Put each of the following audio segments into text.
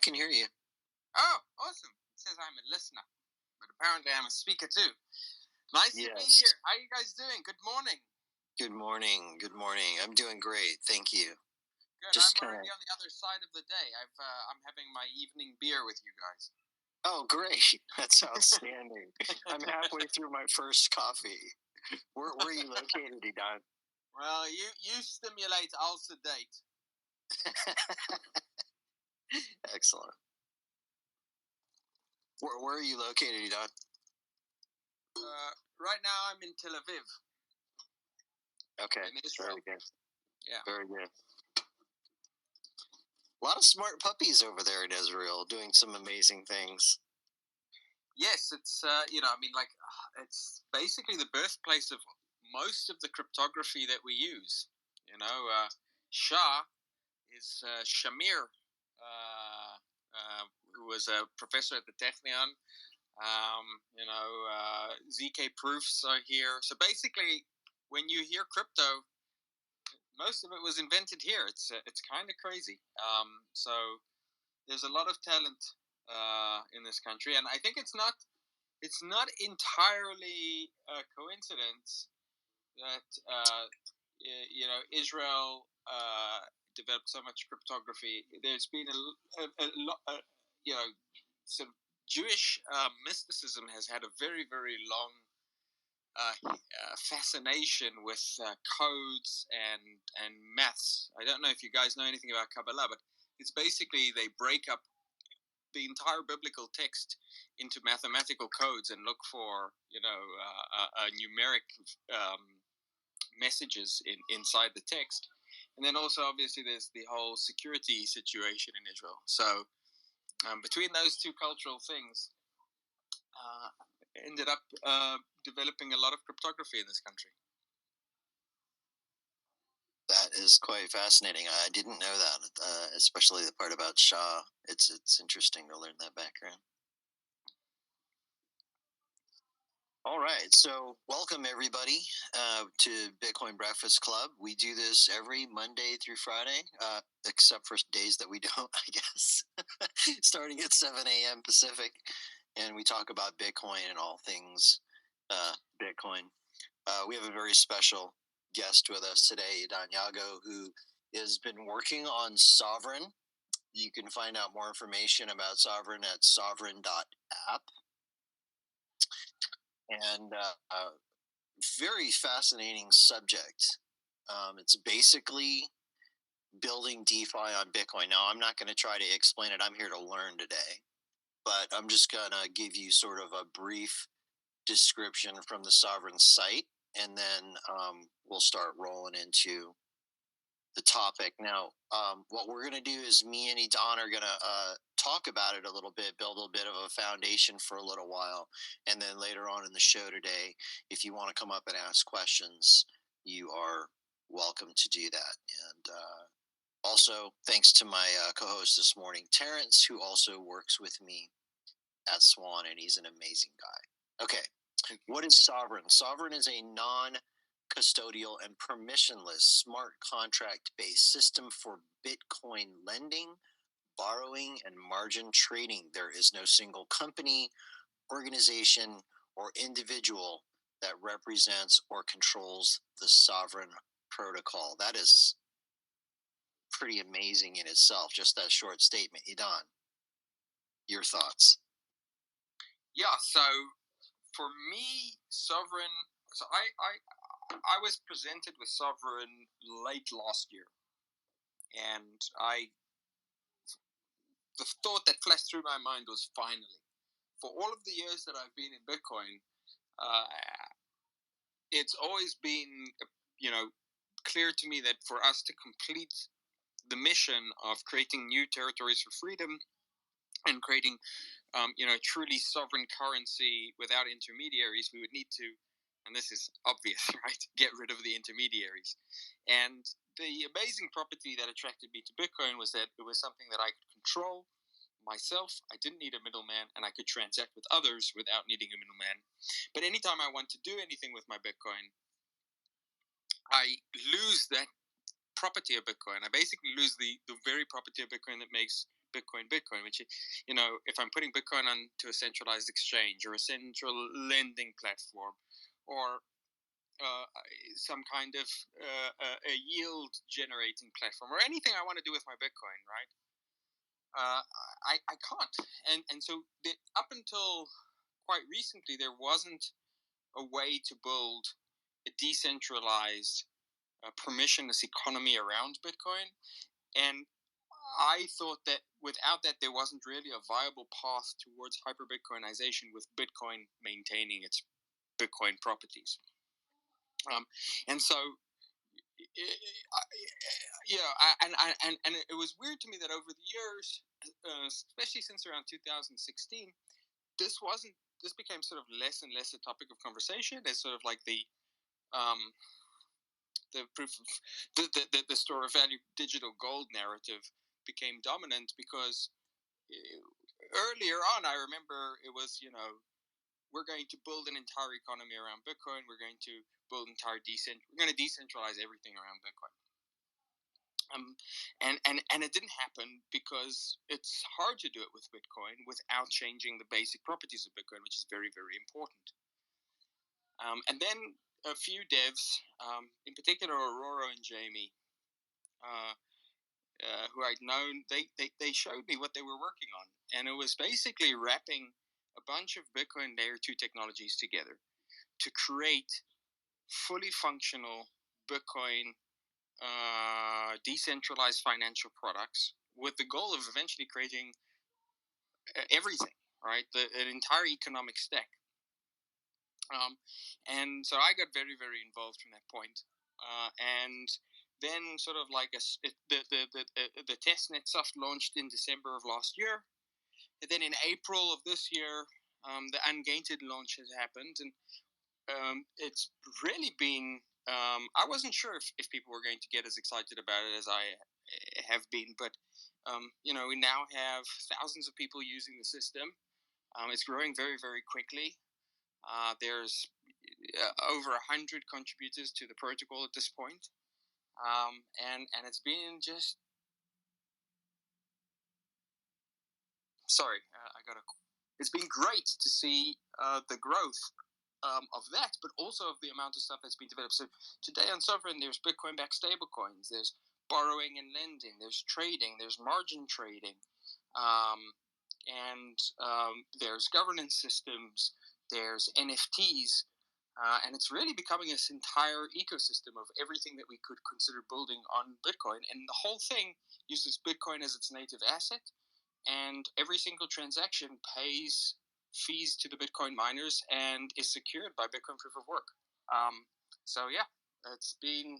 can hear you. Oh, awesome. It says I'm a listener, but apparently I'm a speaker too. Nice to be here. How are you guys doing? Good morning. Good morning. Good morning. I'm doing great. Thank you. Good. I'm already on the other side of the day. I'm having my evening beer with you guys. Oh, great. That's outstanding. I'm halfway through my first coffee. Where are you located, Edan? Well, you stimulate, I'll sedate. Excellent. Where are you located, Edan? Right now I'm in Tel Aviv. Okay. In Israel. Very good. Yeah. Very good. A lot of smart puppies over there in Israel doing some amazing things. Yes, it's it's basically the birthplace of most of the cryptography that we use. Shah is Shamir, who was a professor at the Technion. ZK proofs are here. So basically, when you hear crypto, most of it was invented here. It's kind of crazy. So there's a lot of talent in this country, and I think it's not entirely a coincidence that Israel developed so much cryptography. There's been a lot, some Jewish mysticism has had a very, very long fascination with codes and maths. I don't know if you guys know anything about Kabbalah, but it's basically they break up the entire biblical text into mathematical codes and look for numeric messages inside the text. And then also obviously there's the whole security situation in Israel. So between those two cultural things, ended up developing a lot of cryptography in this country. That is quite fascinating. I didn't know that, especially the part about Shah. It's interesting to learn that background. All right, so welcome everybody to Bitcoin Breakfast Club. We do this every Monday through Friday, except for days that we don't, I guess, starting at 7 a.m. Pacific, and we talk about Bitcoin and all things Bitcoin. We have a very special guest with us today, Edan Yago, who has been working on SOVRYN. You can find out more information about SOVRYN at sovryn.app. And very fascinating subject. It's basically building DeFi on Bitcoin. Now, I'm not going to try to explain it. I'm here to learn today. But I'm just going to give you sort of a brief description from the SOVRYN site, and then we'll start rolling into the topic. Now, what we're going to do is me and Edan are going to talk about it a little bit, build a bit of a foundation for a little while, and then later on in the show today, if you want to come up and ask questions, you are welcome to do that. And also, thanks to my co-host this morning, Terrence, who also works with me at Swan, and he's an amazing guy. Okay, what is SOVRYN? SOVRYN is a non-custodial and permissionless smart contract-based system for Bitcoin lending, borrowing, and margin trading. There is no single company, organization, or individual that represents or controls the SOVRYN protocol. That is pretty amazing in itself, just that short statement. Edan, your thoughts? Yeah, so for me, SOVRYN. So I was presented with SOVRYN late last year, and the thought that flashed through my mind was finally, for all of the years that I've been in Bitcoin, it's always been clear to me that for us to complete the mission of creating new territories for freedom and creating truly sovereign currency without intermediaries, we would need to, and this is obvious, right, get rid of the intermediaries. And the amazing property that attracted me to Bitcoin was that it was something that I could control myself. I didn't need a middleman, and I could transact with others without needing a middleman. But anytime I want to do anything with my Bitcoin, I lose that property of Bitcoin. I basically lose the very property of Bitcoin that makes Bitcoin, which, if I'm putting Bitcoin onto a centralized exchange or a central lending platform, or some kind of a yield generating platform, or anything I want to do with my Bitcoin, right? I can't. And so up until quite recently, there wasn't a way to build a decentralized, permissionless economy around Bitcoin. And I thought that without that, there wasn't really a viable path towards hyper Bitcoinization with Bitcoin maintaining its Bitcoin properties. And so, and it was weird to me that over the years, especially since around 2016, this became sort of less and less a topic of conversation. As sort of like um, the proof of the store of value digital gold narrative became dominant, because earlier on, I remember it was, we're going to build an entire economy around Bitcoin. We're going to build we're going to decentralize everything around Bitcoin. And it didn't happen because it's hard to do it with Bitcoin without changing the basic properties of Bitcoin, which is very, very important. And then a few devs, in particular Aurora and Jamie, who I'd known, they showed me what they were working on. And it was basically wrapping a bunch of Bitcoin layer 2 technologies together to create fully functional Bitcoin decentralized financial products, with the goal of eventually creating everything, right? An entire economic stack. And so I got very, very involved from that point. And then sort of like the testnet soft launched in December of last year. And then in April of this year, the ungated launch has happened. And it's really been, I wasn't sure if people were going to get as excited about it as I have been, but we now have thousands of people using the system. It's growing very, very quickly. There's over 100 contributors to the protocol at this point. And it's been just, sorry, it's been great to see the growth of that, but also of the amount of stuff that's been developed. So today on Sovryn, there's Bitcoin-backed stablecoins, there's borrowing and lending, there's trading, there's margin trading, and there's governance systems, there's NFTs, and it's really becoming this entire ecosystem of everything that we could consider building on Bitcoin. And the whole thing uses Bitcoin as its native asset, and every single transaction pays fees to the Bitcoin miners and is secured by Bitcoin proof of work. So yeah, it's been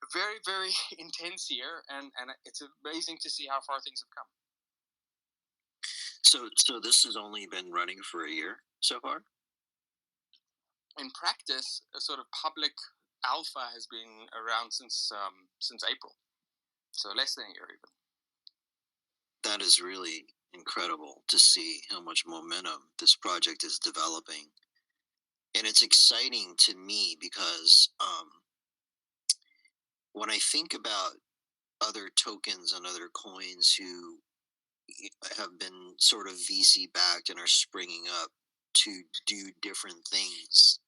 a very, very intense year, and it's amazing to see how far things have come. So this has only been running for a year so far? In practice, a sort of public alpha has been around since April, so less than a year even. That is really incredible to see how much momentum this project is developing. And it's exciting to me because when I think about other tokens and other coins who have been sort of VC backed and are springing up to do different things,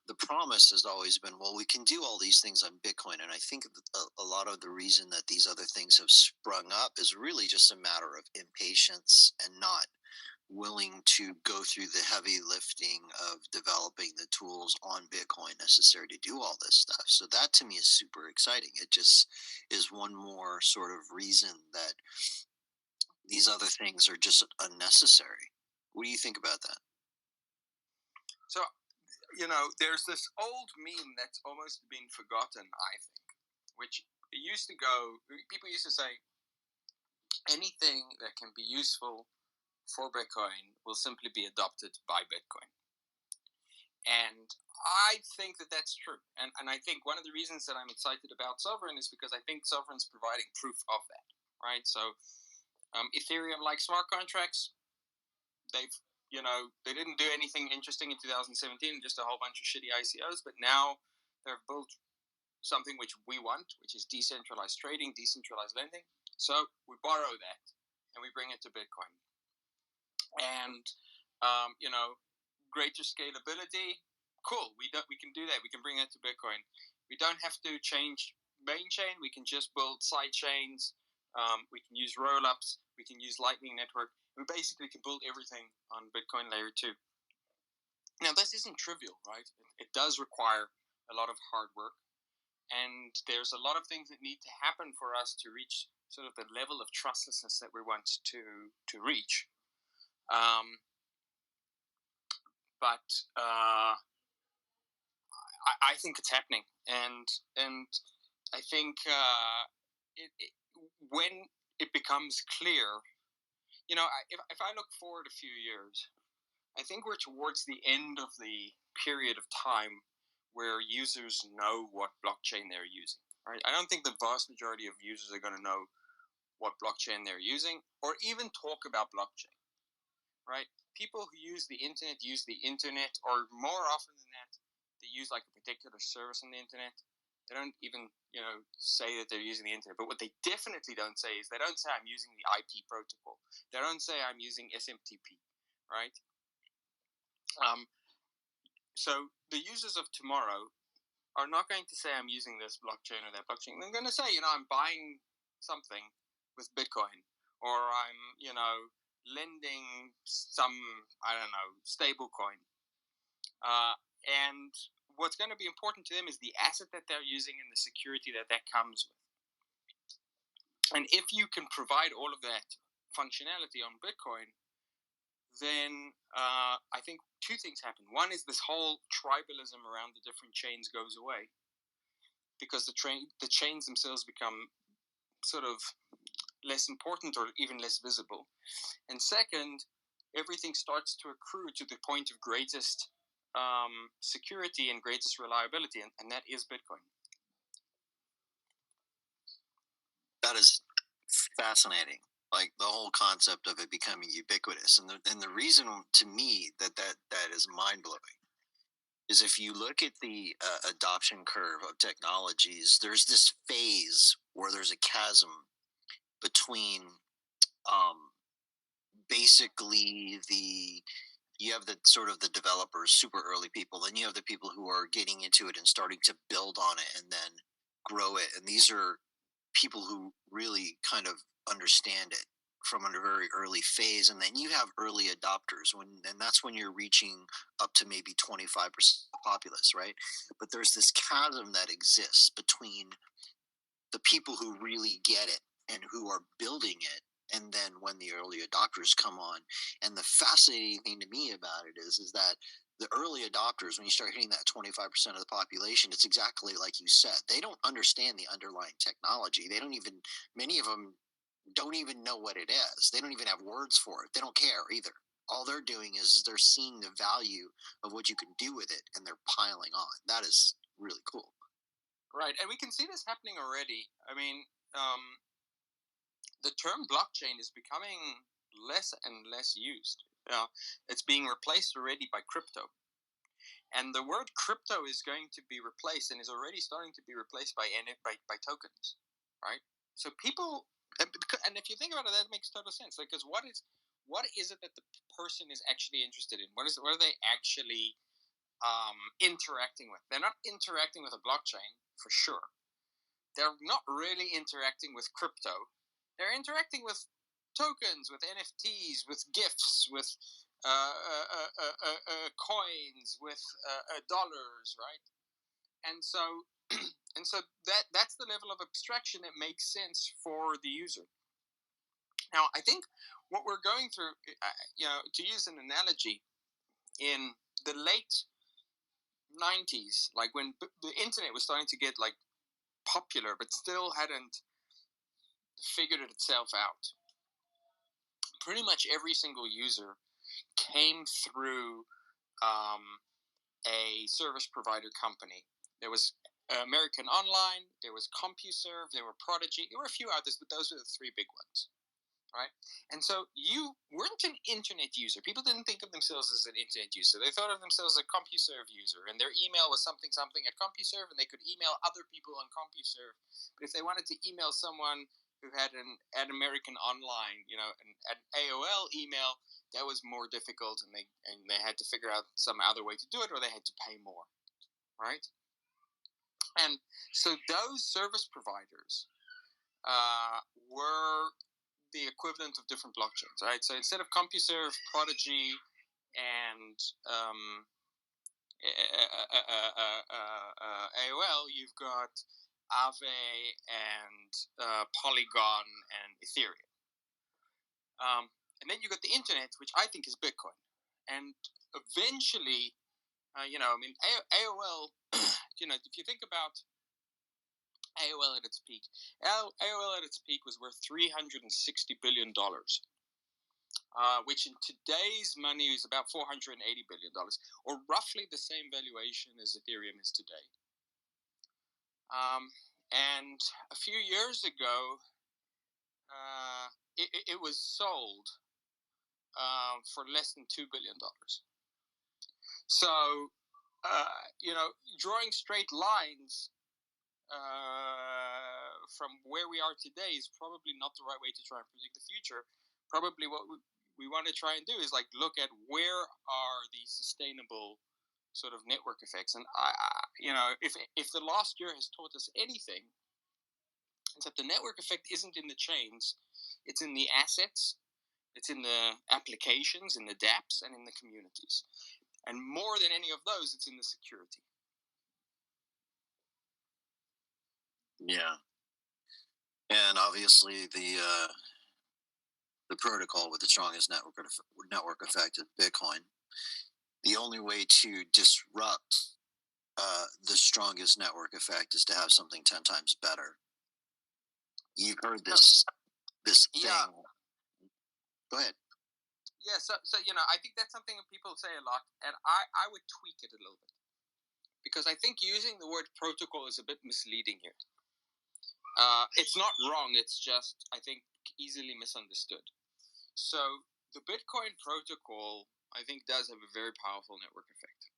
the promise has always been, well, we can do all these things on Bitcoin. And I think a lot of the reason that these other things have sprung up is really just a matter of impatience and not willing to go through the heavy lifting of developing the tools on Bitcoin necessary to do all this stuff. So that to me is super exciting. It just is one more sort of reason that these other things are just unnecessary. What do you think about that? So, there's this old meme that's almost been forgotten, I think, which people used to say, anything that can be useful for Bitcoin will simply be adopted by Bitcoin. And I think that that's true. And I think one of the reasons that I'm excited about Sovryn is because I think Sovryn's providing proof of that, right? So Ethereum, like smart contracts, they didn't do anything interesting in 2017, just a whole bunch of shitty ICOs, but now they've built something which we want, which is decentralized trading, decentralized lending. So we borrow that and we bring it to Bitcoin. And greater scalability. Cool. We can do that. We can bring that to Bitcoin. We don't have to change main chain. We can just build side chains. We can use rollups. We can use Lightning Network. We basically can build everything on Bitcoin layer 2. Now, this isn't trivial, right? It does require a lot of hard work. And there's a lot of things that need to happen for us to reach sort of the level of trustlessness that we want to reach. But I think it's happening, and I think when it becomes clear, if I look forward a few years, I think we're towards the end of the period of time where users know what blockchain they're using. Right? I don't think the vast majority of users are going to know what blockchain they're using, or even talk about blockchain. Right? People who use the internet, or more often than that, they use like a particular service on the internet. They don't even, say that they're using the internet. But what they definitely don't say is they don't say I'm using the IP protocol. They don't say I'm using SMTP, right? So the users of tomorrow are not going to say I'm using this blockchain or that blockchain. They're going to say, I'm buying something with Bitcoin, or I'm, lending some, stable coin. And what's going to be important to them is the asset that they're using and the security that comes with. And if you can provide all of that functionality on Bitcoin, then I think two things happen. One is this whole tribalism around the different chains goes away, because the chains themselves become sort of less important or even less visible. And second, everything starts to accrue to the point of greatest security and greatest reliability, and that is Bitcoin. That is fascinating. Like the whole concept of it becoming ubiquitous, and the reason to me that is mind blowing is if you look at the adoption curve of technologies, there's this phase where there's a chasm between basically you have the sort of the developers, super early people, then you have the people who are getting into it and starting to build on it and then grow it, and these are people who really kind of understand it from a very early phase, and then you have early adopters and that's when you're reaching up to maybe 25% populace, right? But there's this chasm that exists between the people who really get it and who are building it, and then when the early adopters come on. And the fascinating thing to me about it is that the early adopters, when you start hitting that 25% of the population, it's exactly like you said. They don't understand the underlying technology. They don't even, many of them don't even know what it is. They don't even have words for it. They don't care either. All they're doing is they're seeing the value of what you can do with it, and they're piling on. That is really cool. Right, and we can see this happening already. I mean, the term blockchain is becoming less and less used. It's being replaced already by crypto. And the word crypto is going to be replaced, and is already starting to be replaced by tokens, right? So people, and if you think about it, that makes total sense. Because what is it that the person is actually interested in? What are they actually interacting with? They're not interacting with a blockchain for sure. They're not really interacting with crypto. They're interacting with tokens, with NFTs, with gifts, with coins, with dollars, right? And so, that's the level of abstraction that makes sense for the user. Now, I think what we're going through, to use an analogy, in the late 90s, like when the internet was starting to get like popular, but still hadn't figured it itself out. Pretty much every single user came through a service provider company. There was American Online, there was CompuServe, there were Prodigy, there were a few others, but those were the three big ones, right? And so you weren't an internet user. People didn't think of themselves as an internet user. They thought of themselves as a CompuServe user, and their email was something something at CompuServe, and they could email other people on CompuServe. But if they wanted to email someone who had an American Online, an AOL email, that was more difficult, and they had to figure out some other way to do it, or they had to pay more, right? And so those service providers were the equivalent of different blockchains, right? So instead of CompuServe, Prodigy, and AOL, you've got Aave and Polygon and Ethereum. And then you got the internet, which I think is Bitcoin. And eventually, AOL, if you think about AOL at its peak, AOL at its peak was worth $360 billion. Which in today's money is about $480 billion, or roughly the same valuation as Ethereum is today. And a few years ago, it was sold for less than $2 billion. So, drawing straight lines from where we are today is probably not the right way to try and predict the future. Probably what we want to try and do is look at where are the sustainable sort of network effects. And if the last year has taught us anything, it's that the network effect isn't in the chains, it's in the assets, it's in the applications, in the dApps, and in the communities. And more than any of those, it's in the security. Yeah, and obviously the protocol with the strongest network effect is Bitcoin. The only way to disrupt the strongest network effect is to have something 10 times better. You've heard this thing. Yeah. Go ahead. Yeah, so I think that's something that people say a lot, and I would tweak it a little bit, because I think using the word protocol is a bit misleading here. It's not wrong, it's just, I think, easily misunderstood. So the Bitcoin protocol, I think, does have a very powerful network effect.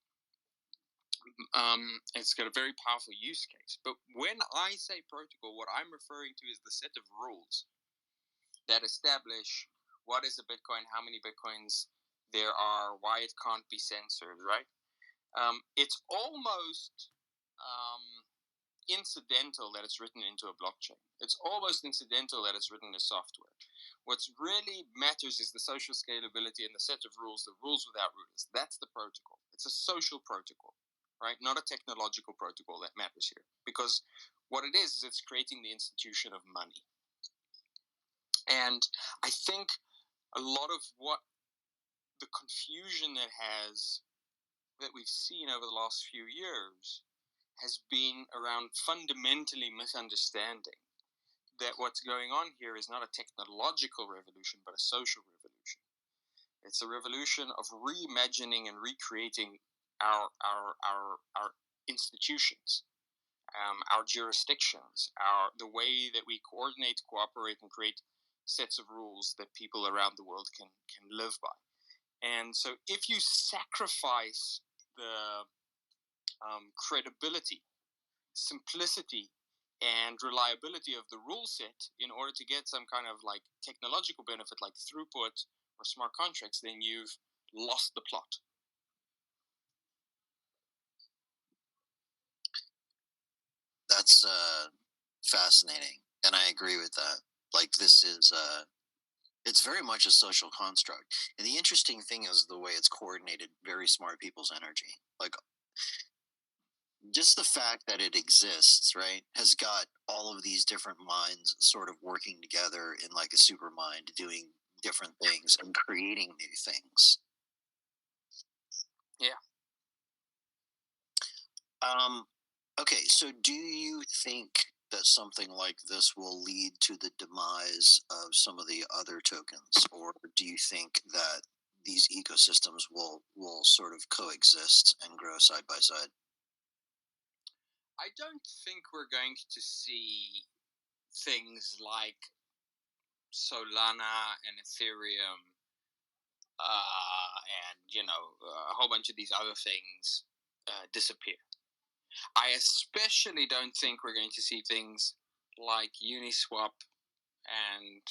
It's got a very powerful use case. But when I say protocol, what I'm referring to is the set of rules that establish what is a Bitcoin, how many Bitcoins there are, why it can't be censored, right? It's almost incidental that it's written into a blockchain. It's almost incidental that it's written as software. What's really matters is the social scalability and the set of rules, the rules without rulers. That's the protocol. It's a social protocol, right? Not a technological protocol that matters here. Because what it is it's creating the institution of money. And I think a lot of what the confusion that we've seen over the last few years has been around fundamentally misunderstanding that what's going on here is not a technological revolution, but a social revolution. It's a revolution of reimagining and recreating our institutions, our jurisdictions, the way that we coordinate, cooperate, and create sets of rules that people around the world can live by. And so if you sacrifice the credibility, simplicity, and reliability of the rule set in order to get some kind of technological benefit like throughput or smart contracts, then you've lost the plot. That's fascinating, and I agree with that. This is it's very much a social construct, and the interesting thing is the way it's coordinated very smart people's energy. Just the fact that it exists, right, has got all of these different minds sort of working together in a super mind, doing different things and creating new things. Yeah. Okay, so do you think that something like this will lead to the demise of some of the other tokens, or do you think that these ecosystems will sort of coexist and grow side by side? I don't think we're going to see things like Solana and Ethereum, and a whole bunch of these other things disappear. I especially don't think we're going to see things like Uniswap and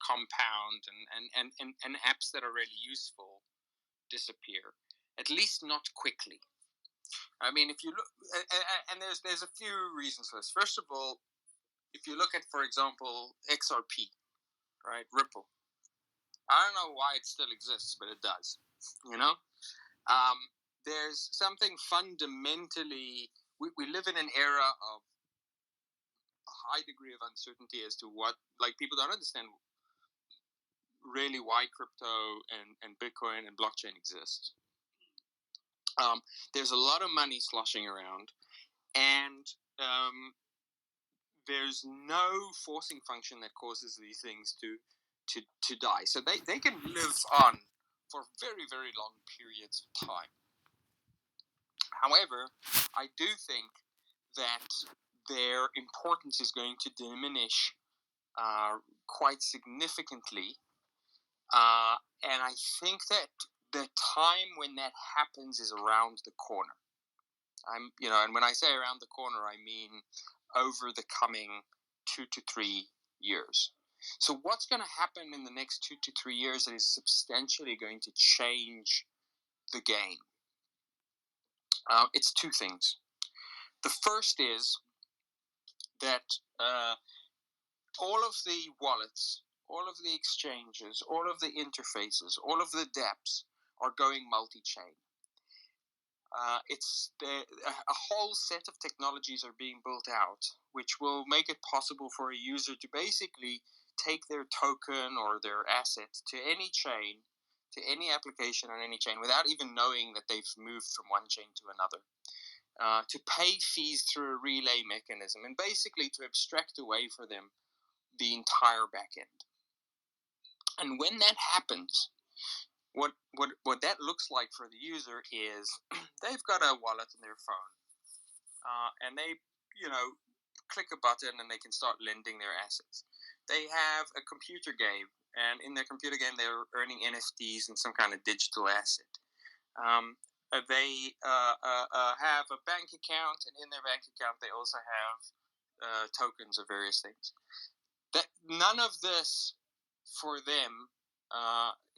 Compound and apps that are really useful disappear, at least not quickly. I mean, if you look, and there's a few reasons for this. First of all, if you look at, for example, XRP, right, Ripple. I don't know why it still exists, but it does. There's something fundamentally. We live in an era of a high degree of uncertainty as to what, like, people don't understand really why crypto and Bitcoin and blockchain exists. There's a lot of money sloshing around, and there's no forcing function that causes these things to die. So they can live on for very, very long periods of time. However, I do think that their importance is going to diminish quite significantly. And I think that the time when that happens is around the corner. And when I say around the corner, I mean over the coming 2 to 3 years. So what's going to happen in the next 2 to 3 years that is substantially going to change the game? It's two things. The first is that all of the wallets, all of the exchanges, all of the interfaces, all of the dApps are going multi-chain. A whole set of technologies are being built out, which will make it possible for a user to basically take their token or their asset to any chain, to any application on any chain, without even knowing that they've moved from one chain to another. To pay fees through a relay mechanism, and basically to abstract away for them the entire backend. And when that happens, what that looks like for the user is they've got a wallet on their phone, and they click a button and they can start lending their assets. They have a computer game, and in their computer game they're earning NFTs and some kind of digital asset. They have a bank account, and in their bank account they also have tokens of various things. That none of this for them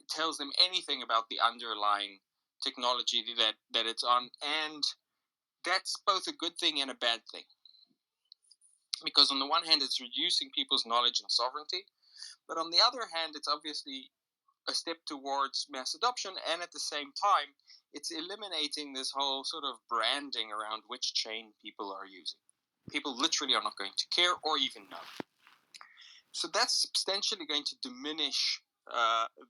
tells them anything about the underlying technology that it's on, and that's both a good thing and a bad thing. Because on the one hand, it's reducing people's knowledge and sovereignty, but on the other hand, it's obviously a step towards mass adoption, and at the same time, it's eliminating this whole sort of branding around which chain people are using. People literally are not going to care or even know. So that's substantially going to diminish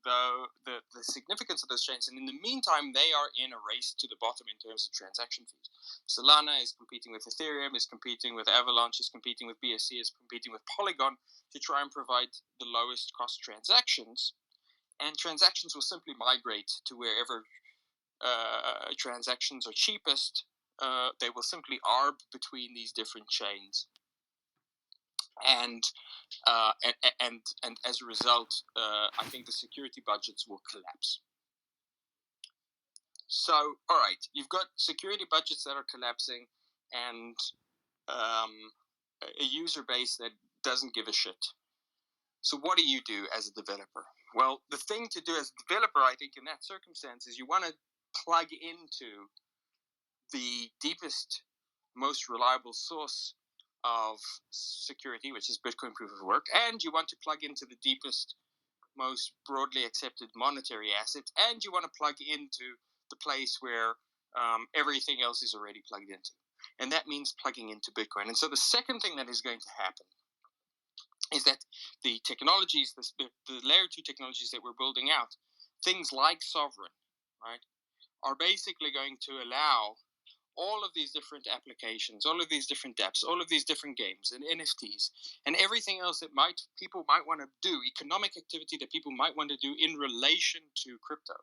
the significance of those chains. And in the meantime, they are in a race to the bottom in terms of transaction fees. Solana is competing with Ethereum, is competing with Avalanche, is competing with BSC, is competing with Polygon to try and provide the lowest cost transactions. And transactions will simply migrate to wherever transactions are cheapest. They will simply arb between these different chains. And as a result, I think the security budgets will collapse. So, all right, you've got security budgets that are collapsing, and a user base that doesn't give a shit. So what do you do as a developer? Well, the thing to do as a developer, I think, in that circumstance is you want to plug into the deepest, most reliable source of security, which is Bitcoin proof of work, and you want to plug into the deepest, most broadly accepted monetary assets, and you want to plug into the place where everything else is already plugged into. And that means plugging into Bitcoin. And so the second thing that is going to happen is that the technologies, the layer 2 technologies that we're building out, things like Sovryn, right, are basically going to allow all of these different applications, all of these different dApps, all of these different games and NFTs and everything else that people might want to do, economic activity that people might want to do in relation to crypto,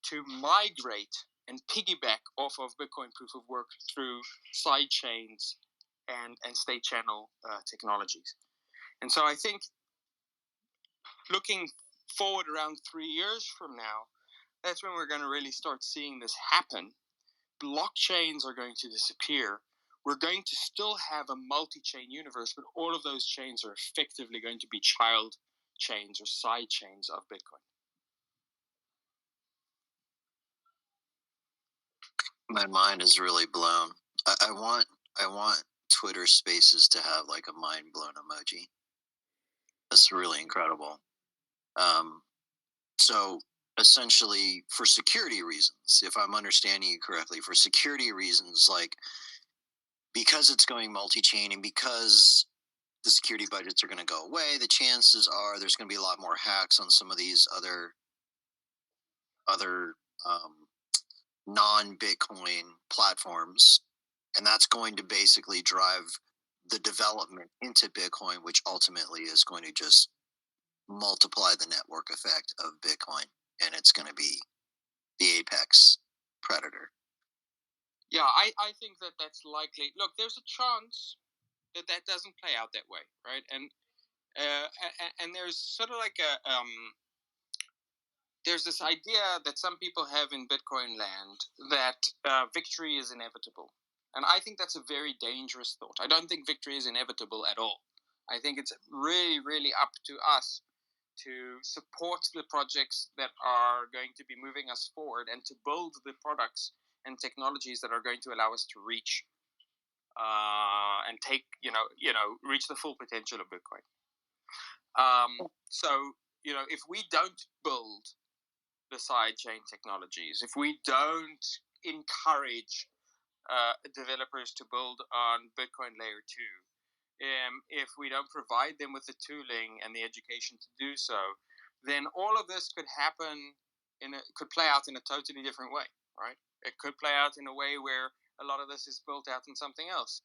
to migrate and piggyback off of Bitcoin proof of work through side chains and state channel technologies. And so I think looking forward around 3 years from now, that's when we're going to really start seeing this happen. Blockchains are going to disappear. We're going to still have a multi-chain universe, but all of those chains are effectively going to be child chains or side chains of Bitcoin. My mind is really blown. I want Twitter Spaces to have like a mind blown emoji. That's really incredible. So essentially, for security reasons, if I'm understanding you correctly, for security reasons, like because it's going multi-chain and because the security budgets are going to go away, the chances are there's going to be a lot more hacks on some of these other non-Bitcoin platforms, and that's going to basically drive the development into Bitcoin, which ultimately is going to just multiply the network effect of Bitcoin, and it's going to be the apex predator. Yeah, I think that that's likely. Look, there's a chance that that doesn't play out that way, right? And there's sort of like a there's this idea that some people have in Bitcoin land that victory is inevitable. And I think that's a very dangerous thought. I don't think victory is inevitable at all. I think it's really, really up to us to support the projects that are going to be moving us forward and to build the products and technologies that are going to allow us to reach and take, reach the full potential of Bitcoin. So, if we don't build the sidechain technologies, if we don't encourage developers to build on Bitcoin layer 2, if we don't provide them with the tooling and the education to do so, then all of this could happen could play out in a totally different way, right? It could play out in a way where a lot of this is built out in something else,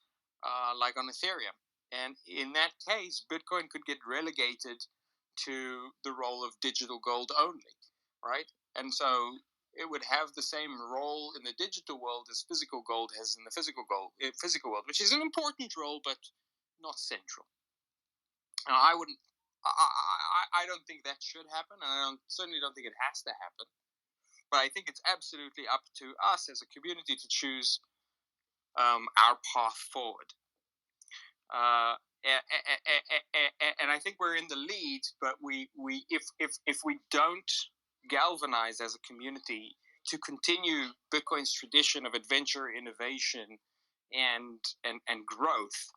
like on Ethereum. And in that case, Bitcoin could get relegated to the role of digital gold only, right? And so it would have the same role in the digital world as physical gold has in the physical world, which is an important role, but not central. Now, I don't think that should happen, and certainly don't think it has to happen. But I think it's absolutely up to us as a community to choose our path forward. And I think we're in the lead, but if we don't galvanize as a community to continue Bitcoin's tradition of adventure, innovation, and growth,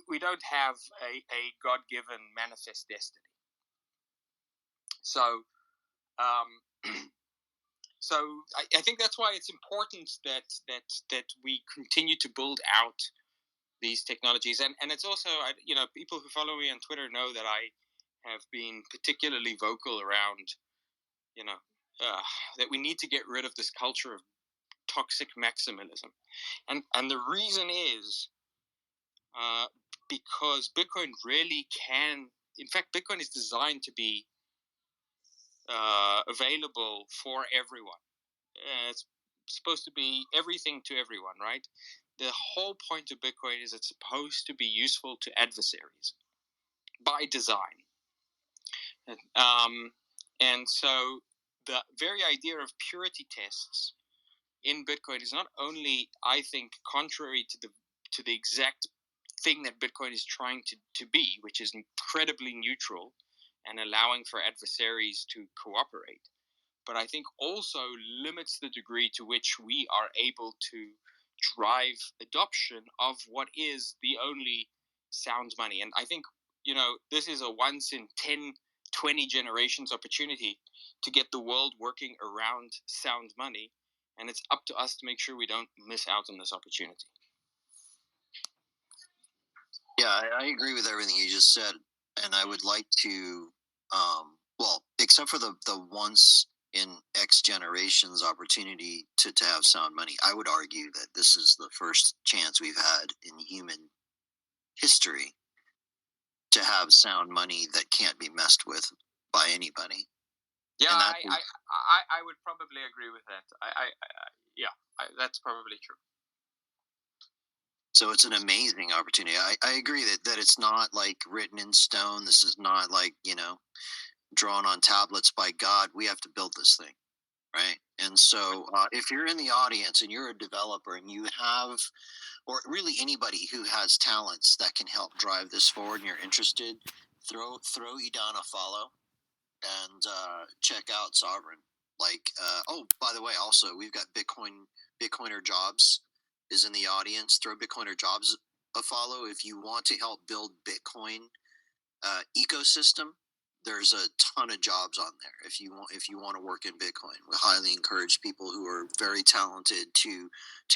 we don't have a God-given manifest destiny. So, so I think that's why it's important that we continue to build out these technologies, and it's also people who follow me on Twitter know that I have been particularly vocal around that we need to get rid of this culture of toxic maximalism, and the reason is because Bitcoin really can. In fact, Bitcoin is designed to be available for everyone. It's supposed to be everything to everyone, right? The whole point of Bitcoin is it's supposed to be useful to adversaries by design. And so the very idea of purity tests in Bitcoin is not only, I think, contrary to the exact thing that Bitcoin is trying to be, which is incredibly neutral and allowing for adversaries to cooperate, but I think also limits the degree to which we are able to drive adoption of what is the only sound money. And I think, this is a once in 10, 20 generations opportunity to get the world working around sound money. And it's up to us to make sure we don't miss out on this opportunity. Yeah, I agree with everything you just said. And I would like to, well, except for the once in X generations opportunity to have sound money, I would argue that this is the first chance we've had in human history to have sound money that can't be messed with by anybody. Yeah, I would probably agree with that. Yeah, that's probably true. So it's an amazing opportunity. I agree that it's not like written in stone. This is not like, drawn on tablets by God. We have to build this thing, right? And so if you're in the audience and you're a developer and you have, or really anybody who has talents that can help drive this forward and you're interested, throw Edan a follow and check out SOVRYN. Like, oh, by the way, also we've got Bitcoiner Jobs is in the audience. Throw Bitcoiner Jobs a follow if you want to help build Bitcoin ecosystem. There's a ton of jobs on there if you want to work in Bitcoin. We highly encourage people who are very talented to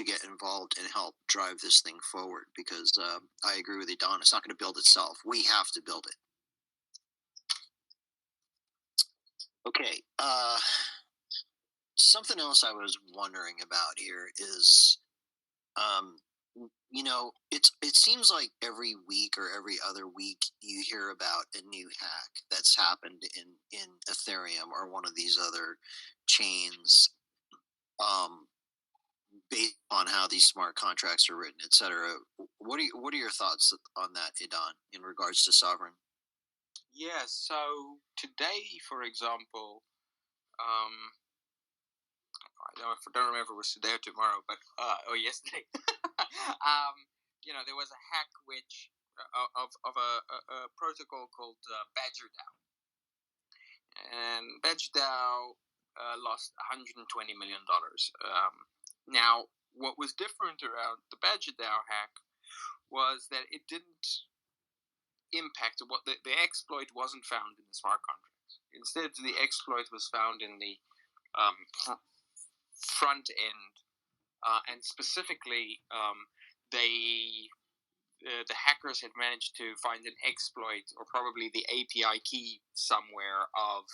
get involved and help drive this thing forward because I agree with you, Don. It's not going to build itself. We have to build it. Okay. Something else I was wondering about here is, um, it seems like every week or every other week you hear about a new hack that's happened in Ethereum or one of these other chains, um, based on how these smart contracts are written, etc. What are your thoughts on that, Edan, in regards to SOVRYN? Yeah. So today, for example, I don't remember if it was today or tomorrow, but or yesterday. um, there was a hack which of a protocol called Badger DAO, and Badger DAO lost $120 million. Now, what was different around the Badger DAO hack was that it didn't impact what the exploit wasn't found in the smart contracts. Instead, the exploit was found in the um, front end, and specifically, the hackers had managed to find an exploit or probably the API key somewhere of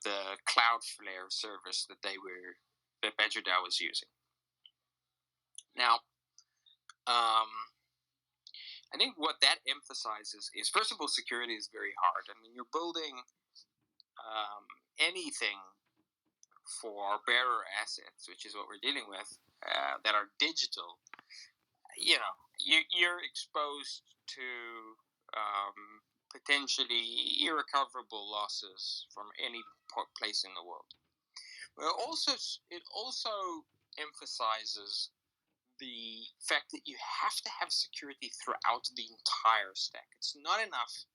the Cloudflare service that Badger DAO was using. Now, I think what that emphasizes is, first of all, security is very hard. I mean, you're building anything for bearer assets, which is what we're dealing with, that are digital. You're exposed to potentially irrecoverable losses from any place in the world. Well, it also emphasizes the fact that you have to have security throughout the entire stack. It's not enough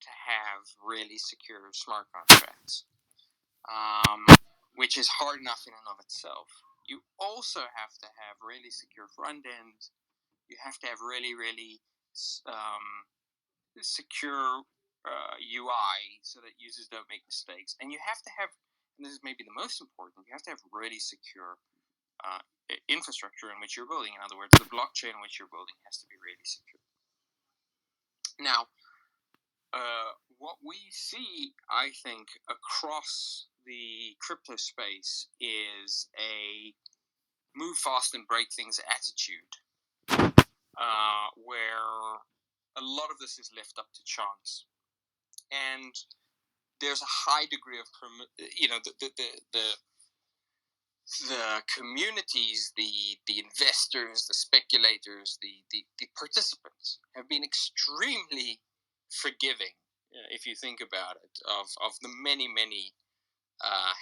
to have really secure smart contracts, which is hard enough in and of itself. You also have to have really secure front end. You have to have really, really secure UI so that users don't make mistakes. And you have to have, and this is maybe the most important, you have to have really secure infrastructure in which you're building. In other words, the blockchain in which you're building has to be really secure. Now, what we see, I think, across the crypto space is a move fast and break things attitude, where a lot of this is left up to chance, and there's a high degree of the communities, the investors, the speculators, the participants have been extremely forgiving, if you think about it, of the many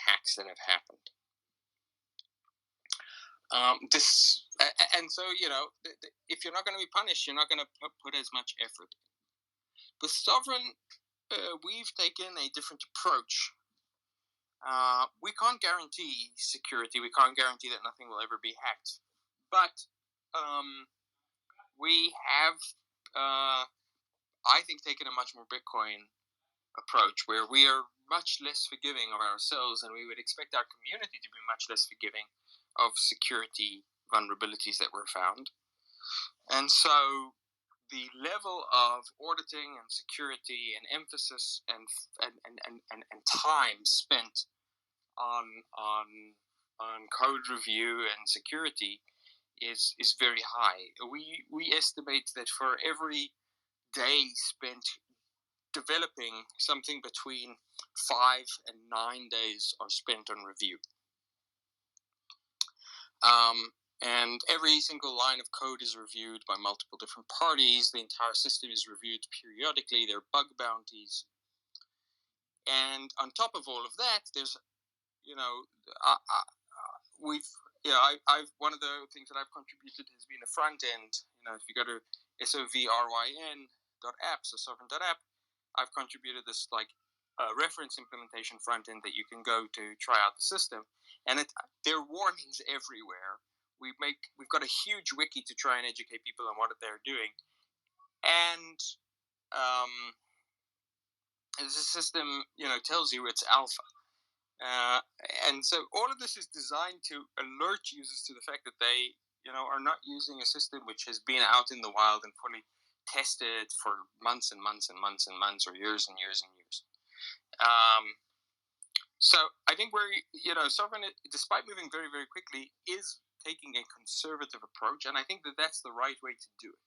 hacks that have happened. And so if you're not going to be punished, you're not going to put as much effort. With SOVRYN, we've taken a different approach. We can't guarantee security. We can't guarantee that nothing will ever be hacked. But we have, I think, taken a much more Bitcoin approach where we are much less forgiving of ourselves, and we would expect our community to be much less forgiving of security vulnerabilities that were found. And so the level of auditing and security and emphasis and time spent on code review and security is very high. We estimate that for every day spent developing, something between 5 and 9 days are spent on review. and every single line of code is reviewed by multiple different parties. The entire system is reviewed periodically. There are bug bounties, and on top of all of that, there's we've I've one of the things that I've contributed has been a front end. If you go to SOVRYN.app, so sovryn.app, I've contributed this reference implementation front end that you can go to try out the system, and there are warnings everywhere. We've got a huge wiki to try and educate people on what they're doing, and the system tells you it's alpha. And so all of this is designed to alert users to the fact that they, are not using a system which has been out in the wild and fully tested for months and months and months and months, or years and years and years. So I think Sovryn, despite moving very, very quickly, is taking a conservative approach, and I think that that's the right way to do it.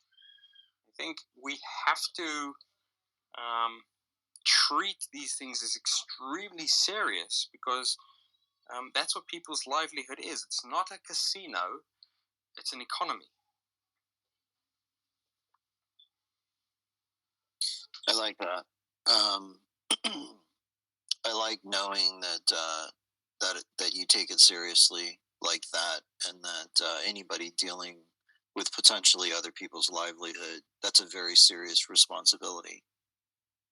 I think we have to treat these things as extremely serious, because that's what people's livelihood is. It's not a casino, it's an economy. I like that. I like knowing that you take it seriously like that, and that anybody dealing with potentially other people's livelihood, that's a very serious responsibility,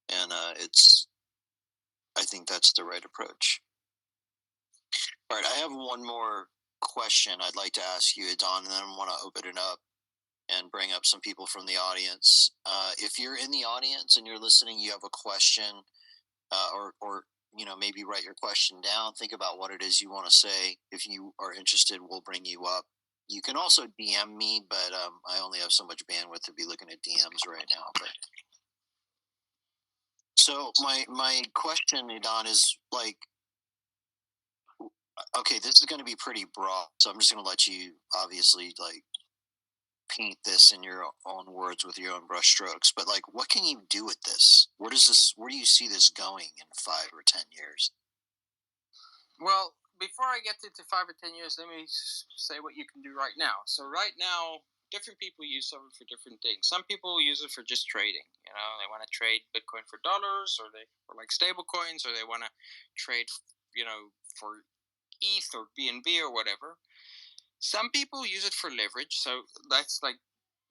and I think that's the right approach. All right, I have one more question I'd like to ask you, Edan, and then I want to open it up and bring up some people from the audience. If you're in the audience and you're listening, you have a question, or maybe write your question down. Think about what it is you want to say. If you are interested, we'll bring you up. You can also DM me, but I only have so much bandwidth to be looking at DMs right now. But so my question, Edan, is like, okay, this is going to be pretty broad, so I'm just going to let you obviously paint this in your own words with your own brushstrokes. But what can you do with this? Where do you see this going in 5 or 10 years? Well, before I get into 5 or 10 years, let me say what you can do right now. So right now, different people use Sovryn for different things. Some people use it for just trading. They want to trade Bitcoin for dollars, or for stable coins, or they want to trade, for ETH or BNB or whatever. Some people use it for leverage. So that's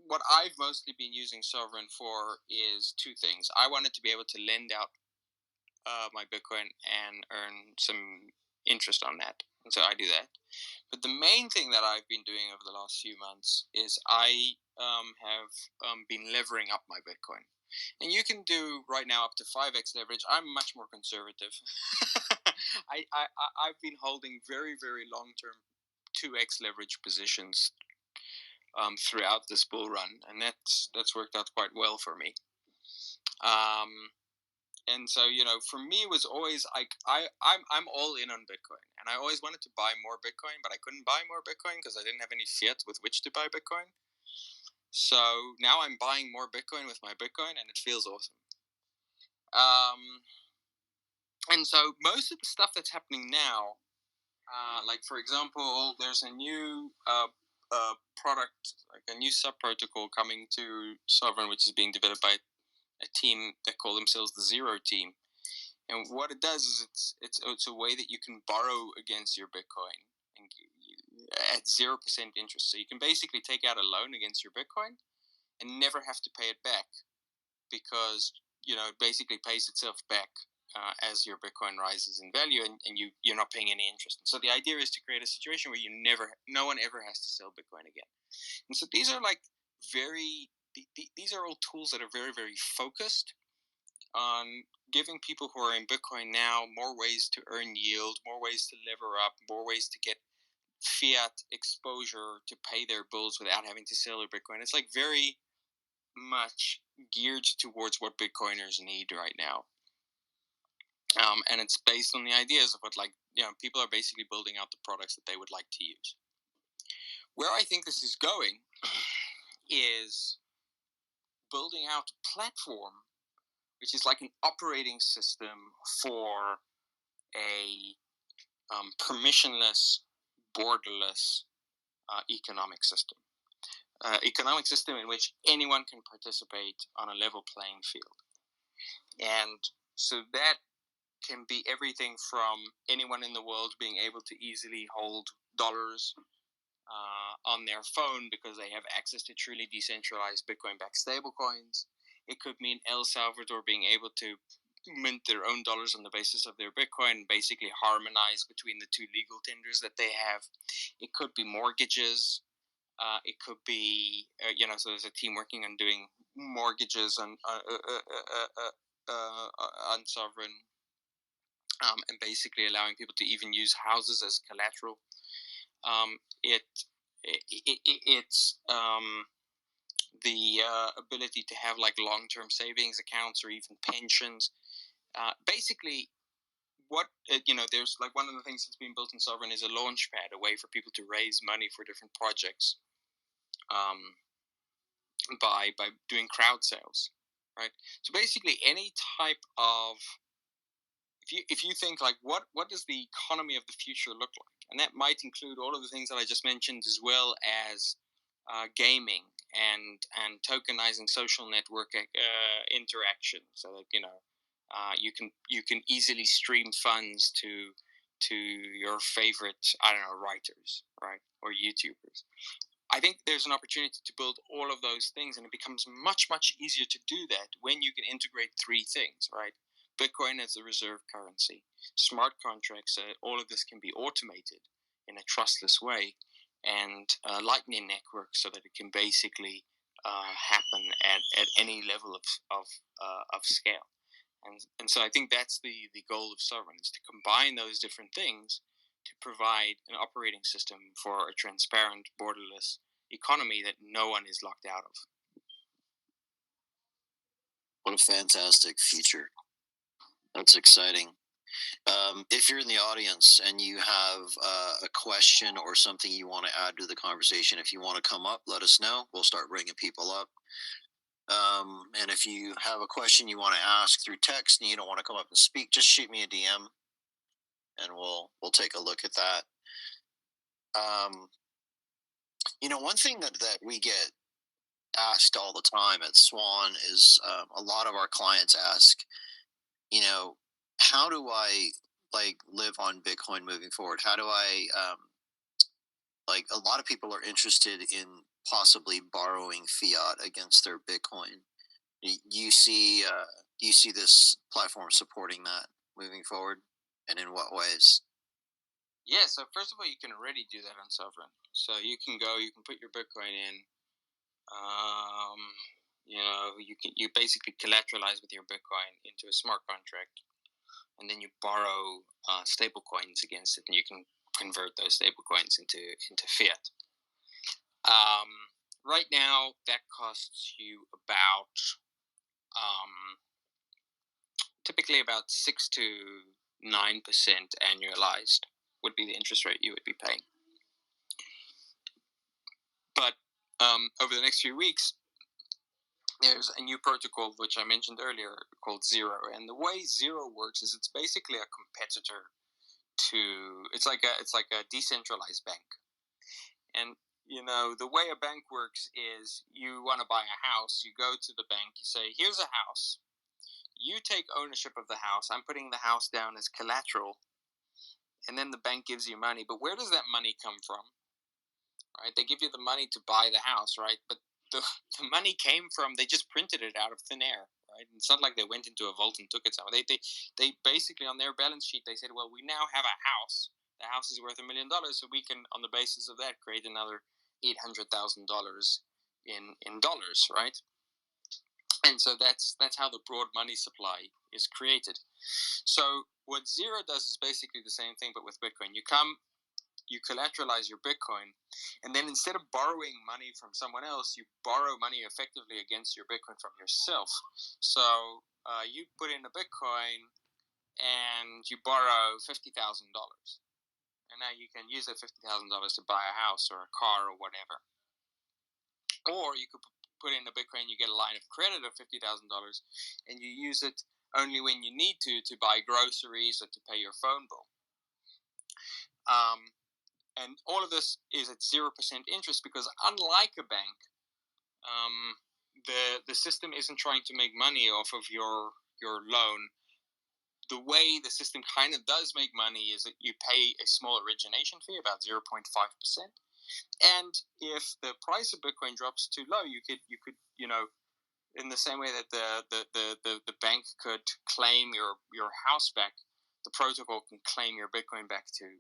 what I've mostly been using Sovryn for is two things. I wanted to be able to lend out my Bitcoin and earn some interest on that, and so I do that. But the main thing that I've been doing over the last few months is I have been levering up my Bitcoin, and you can do right now up to 5x leverage. I'm much more conservative. I've been holding very, very long term 2x leverage positions throughout this bull run, and that's worked out quite well for me. And so for me, it was always I'm all in on Bitcoin, and I always wanted to buy more Bitcoin, but I couldn't buy more Bitcoin because I didn't have any fiat with which to buy Bitcoin. So now I'm buying more Bitcoin with my Bitcoin, and it feels awesome. And so most of the stuff that's happening now, for example, there's a new product, a new sub protocol coming to Sovryn, which is being developed by a team that call themselves the Zero Team. And what it does is it's a way that you can borrow against your Bitcoin at 0% interest. So you can basically take out a loan against your Bitcoin and never have to pay it back, because it basically pays itself back as your Bitcoin rises in value, and you're not paying any interest. And so the idea is to create a situation where no one ever has to sell Bitcoin again. And so these are these are all tools that are very, very focused on giving people who are in Bitcoin now more ways to earn yield, more ways to lever up, more ways to get fiat exposure to pay their bills without having to sell their Bitcoin. It's very much geared towards what Bitcoiners need right now. And it's based on the ideas of what people are basically building out the products that they would like to use. Where I think this is going is building out a platform which is like an operating system for a permissionless, borderless economic system. Economic system in which anyone can participate on a level playing field. And so that can be everything from anyone in the world being able to easily hold dollars on their phone because they have access to truly decentralized Bitcoin-backed stablecoins. It could mean El Salvador being able to mint their own dollars on the basis of their Bitcoin and basically harmonize between the two legal tenders that they have. It could be mortgages. It could be, so there's a team working on doing mortgages on Sovryn, and basically allowing people to even use houses as collateral. It's the ability to have like long-term savings accounts or even pensions. Basically, what there's like one of the things that's been built in Sovryn is a launch pad, a way for people to raise money for different projects, by doing crowd sales, right? So basically, any type of if you think like what does the economy of the future look like, and that might include all of the things that I just mentioned, as well as gaming and tokenizing social network interaction, so that you can easily stream funds to your favorite, I don't know, writers, right, or YouTubers. I think there's an opportunity to build all of those things, and it becomes much, much easier to do that when you can integrate three things, right? Bitcoin as a reserve currency, smart contracts, all of this can be automated in a trustless way, and Lightning Network, so that it can basically happen at any level of scale. And so I think that's the goal of Sovryn, is to combine those different things to provide an operating system for a transparent, borderless economy that no one is locked out of. What a fantastic future. That's exciting. If you're in the audience and you have a question or something you want to add to the conversation, if you want to come up, let us know. We'll start bringing people up. And if you have a question you want to ask through text and you don't want to come up and speak, just shoot me a DM, and we'll take a look at that. One thing that we get asked all the time at Swan is, a lot of our clients ask, how do I live on Bitcoin moving forward? How do I a lot of people are interested in possibly borrowing fiat against their Bitcoin. You see this platform supporting that moving forward, and in what ways? Yeah, so first of all, you can already do that on Sovryn. So you can put your Bitcoin in. You basically collateralize with your Bitcoin into a smart contract, and then you borrow stable coins against it, and you can convert those stable coins into fiat. Right now, that costs you about typically about 6 to 9% annualized would be the interest rate you would be paying. But over the next few weeks, there's a new protocol which I mentioned earlier called Zero, and the way Zero works is it's basically a competitor to it's like a decentralized bank. And the way a bank works is you want to buy a house, you go to the bank, you say, here's a house, you take ownership of the house, I'm putting the house down as collateral, and then the bank gives you money. But where does that money come from? Right? They give you the money to buy the house, right? But the money came from, they just printed it out of thin air, right? It's not like they went into a vault and took it somewhere. They basically, on their balance sheet, they said, well, we now have a house. The house is worth $1 million, so we can, on the basis of that, create another $800,000 in dollars, right? And so that's how the broad money supply is created. So what Zero does is basically the same thing, but with Bitcoin. You collateralize your Bitcoin, and then instead of borrowing money from someone else, you borrow money effectively against your Bitcoin from yourself. So you put in a Bitcoin and you borrow $50,000, and now you can use that $50,000 to buy a house or a car or whatever. Or you could put in a Bitcoin, you get a line of credit of $50,000, and you use it only when you need to buy groceries or to pay your phone bill. and all of this is at 0% interest because, unlike a bank, the system isn't trying to make money off of your loan. The way the system kind of does make money is that you pay a small origination fee, about 0.5%. And if the price of Bitcoin drops too low, you could in the same way that the bank could claim your house back, the protocol can claim your Bitcoin back to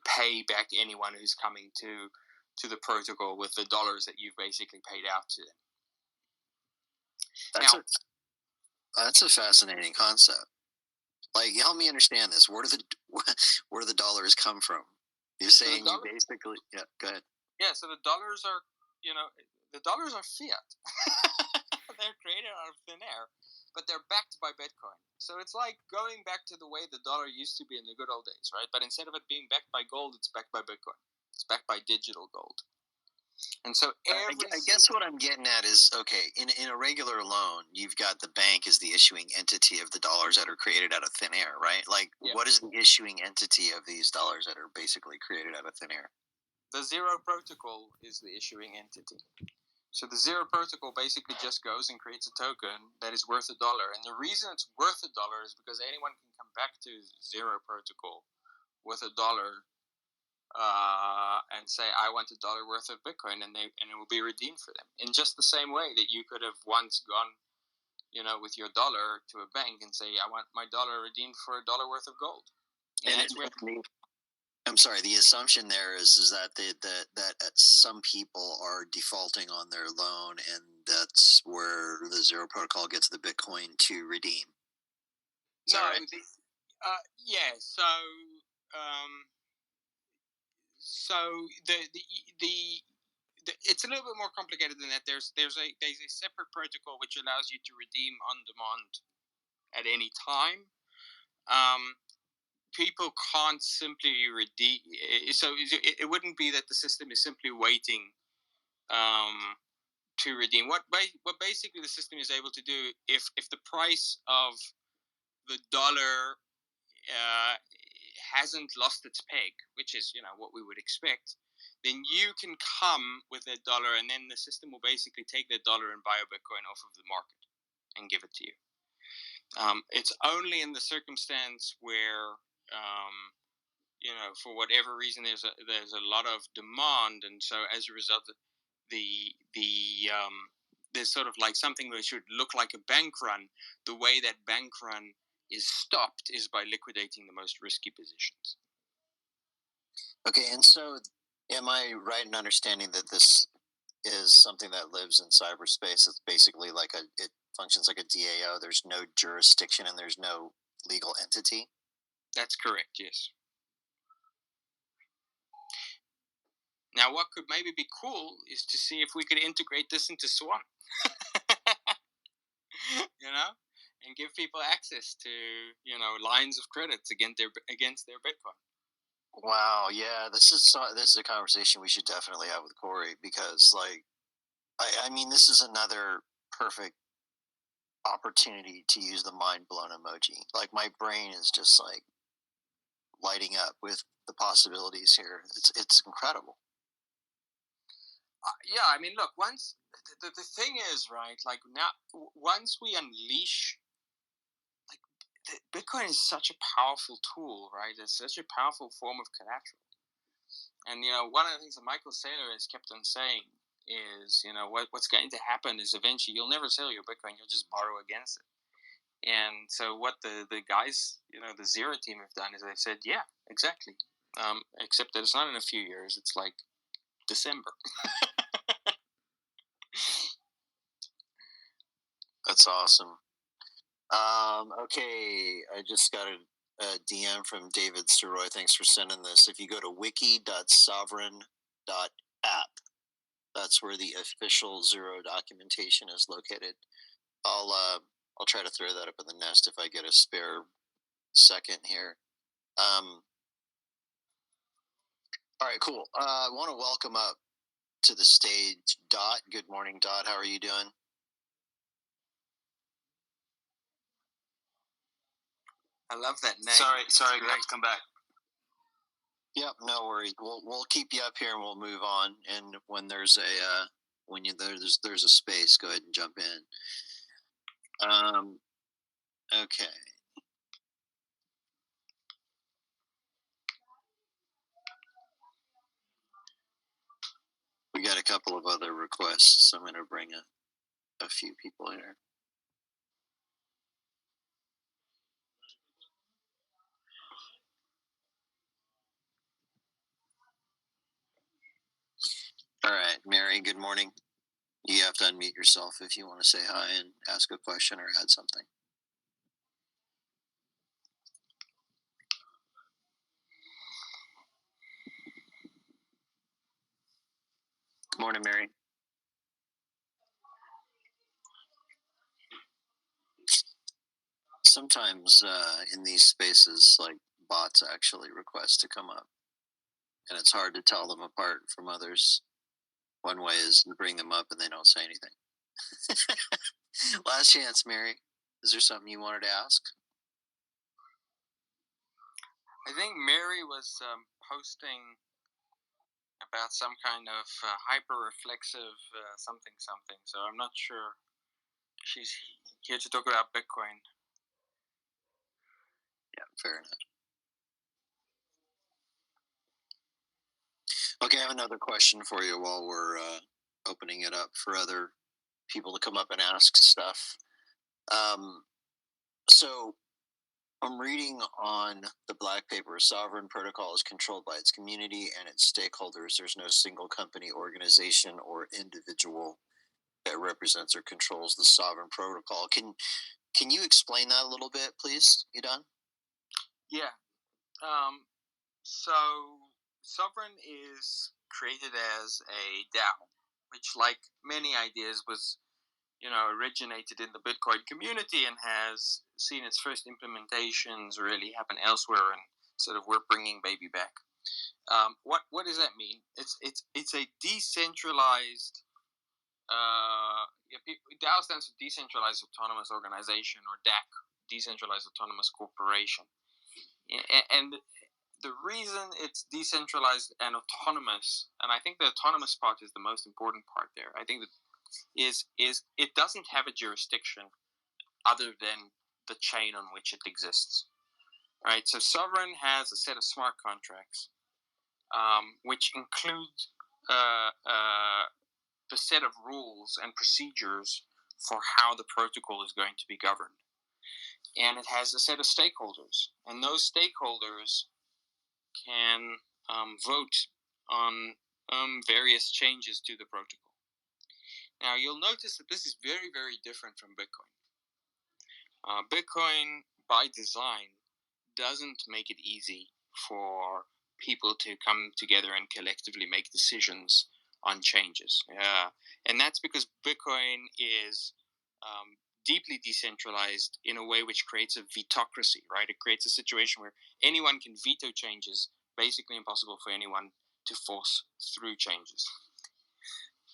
pay back anyone who's coming to the protocol with the dollars that you've basically paid out to them. That's a fascinating concept. Like, help me understand this. Where do the dollars come from? You're saying you basically, yeah. Go ahead. Yeah. So the dollars are fiat. They're created out of thin air, but they're backed by Bitcoin. So it's like going back to the way the dollar used to be in the good old days, right? But instead of it being backed by gold, it's backed by Bitcoin. It's backed by digital gold. And so I guess what I'm getting at is, okay, in a regular loan, you've got the bank as the issuing entity of the dollars that are created out of thin air, right? Like, what is the issuing entity of these dollars that are basically created out of thin air? The Zero Protocol is the issuing entity. So the Zero Protocol basically just goes and creates a token that is worth $1. And the reason it's worth $1 is because anyone can come back to Zero Protocol with $1 and say, I want $1 worth of Bitcoin, and it will be redeemed for them. In just the same way that you could have once gone, with your dollar to a bank and say, I want my dollar redeemed for $1 worth of gold. And that's where I'm sorry. The assumption there is that that some people are defaulting on their loan, and that's where the Zero Protocol gets the Bitcoin to redeem. Is that right? Yeah. So it's a little bit more complicated than that. There's a separate protocol which allows you to redeem on demand at any time. People can't simply redeem. So it wouldn't be that the system is simply waiting to redeem. What basically the system is able to do, if the price of the dollar hasn't lost its peg, which is what we would expect, then you can come with $1, and then the system will basically take that dollar and buy a Bitcoin off of the market and give it to you. It's only in the circumstance where for whatever reason there's a lot of demand, and so as a result there's sort of like something that should look like a bank run. The way that bank run is stopped is by liquidating the most risky positions. Okay, and so am I right in understanding that this is something that lives in cyberspace? It's basically like it functions like a DAO. There's no jurisdiction and there's no legal entity? That's correct, yes. Now, what could maybe be cool is to see if we could integrate this into Swan. And give people access to, lines of credits against their Bitcoin. Wow, yeah, this is a conversation we should definitely have with Corey, because, like, I mean, this is another perfect opportunity to use the mind blown emoji. Like, my brain is just like lighting up with the possibilities here. It's incredible. Yeah, I mean, look, once the thing is, right, like, now once we unleash, like, Bitcoin is such a powerful tool, right? It's such a powerful form of collateral. And one of the things that Michael Saylor has kept on saying is, what's going to happen is eventually you'll never sell your Bitcoin, you'll just borrow against it. And so what the guys, the Zero team have done is they've said, yeah, exactly. Except that it's not in a few years, it's like December. That's awesome. Okay, I just got a DM from David Steroy. Thanks for sending this. If you go to wiki.sovryn.app, that's where the official Zero documentation is located. I'll try to throw that up in the nest if I get a spare second here. All right, cool. I want to welcome up to the stage Dot. Good morning, Dot. How are you doing? I love that name. Sorry, I have to come back. Yep, no worries. We'll keep you up here and we'll move on. And when there's a there's a space, go ahead and jump in. Okay. We got a couple of other requests, so I'm going to bring a few people here. All right, Mary, good morning. You have to unmute yourself if you want to say hi and ask a question or add something. Good morning, Mary. Sometimes in these spaces, like bots actually request to come up, and it's hard to tell them apart from others. One way is you bring them up and they don't say anything. Last chance, Mary. Is there something you wanted to ask? I think Mary was posting about some kind of hyper-reflexive something. So I'm not sure she's here to talk about Bitcoin. Yeah, fair enough. Okay, I have another question for you while we're opening it up for other people to come up and ask stuff. So I'm reading on the black paper, Sovereign Protocol is controlled by its community and its stakeholders. There's no single company, organization, or individual that represents or controls the Sovereign Protocol. Can you explain that a little bit, please, Edan? Yeah. So Sovryn is created as a DAO, which, like many ideas, was originated in the Bitcoin community and has seen its first implementations really happen elsewhere, and sort of we're bringing baby back. What does that mean? It's a decentralized. DAO stands for Decentralized Autonomous Organization, or DAC, Decentralized Autonomous Corporation, and the reason it's decentralized and autonomous, and I think the autonomous part is the most important part there. I think that is it doesn't have a jurisdiction other than the chain on which it exists. Right. So Sovryn has a set of smart contracts, which include the set of rules and procedures for how the protocol is going to be governed, and it has a set of stakeholders, and those stakeholders can vote on various changes to the protocol. Now, you'll notice that this is very, very different from Bitcoin. Bitcoin, by design, doesn't make it easy for people to come together and collectively make decisions on changes. And that's because Bitcoin is deeply decentralized in a way which creates a vetocracy, right? It creates a situation where anyone can veto changes, basically impossible for anyone to force through changes.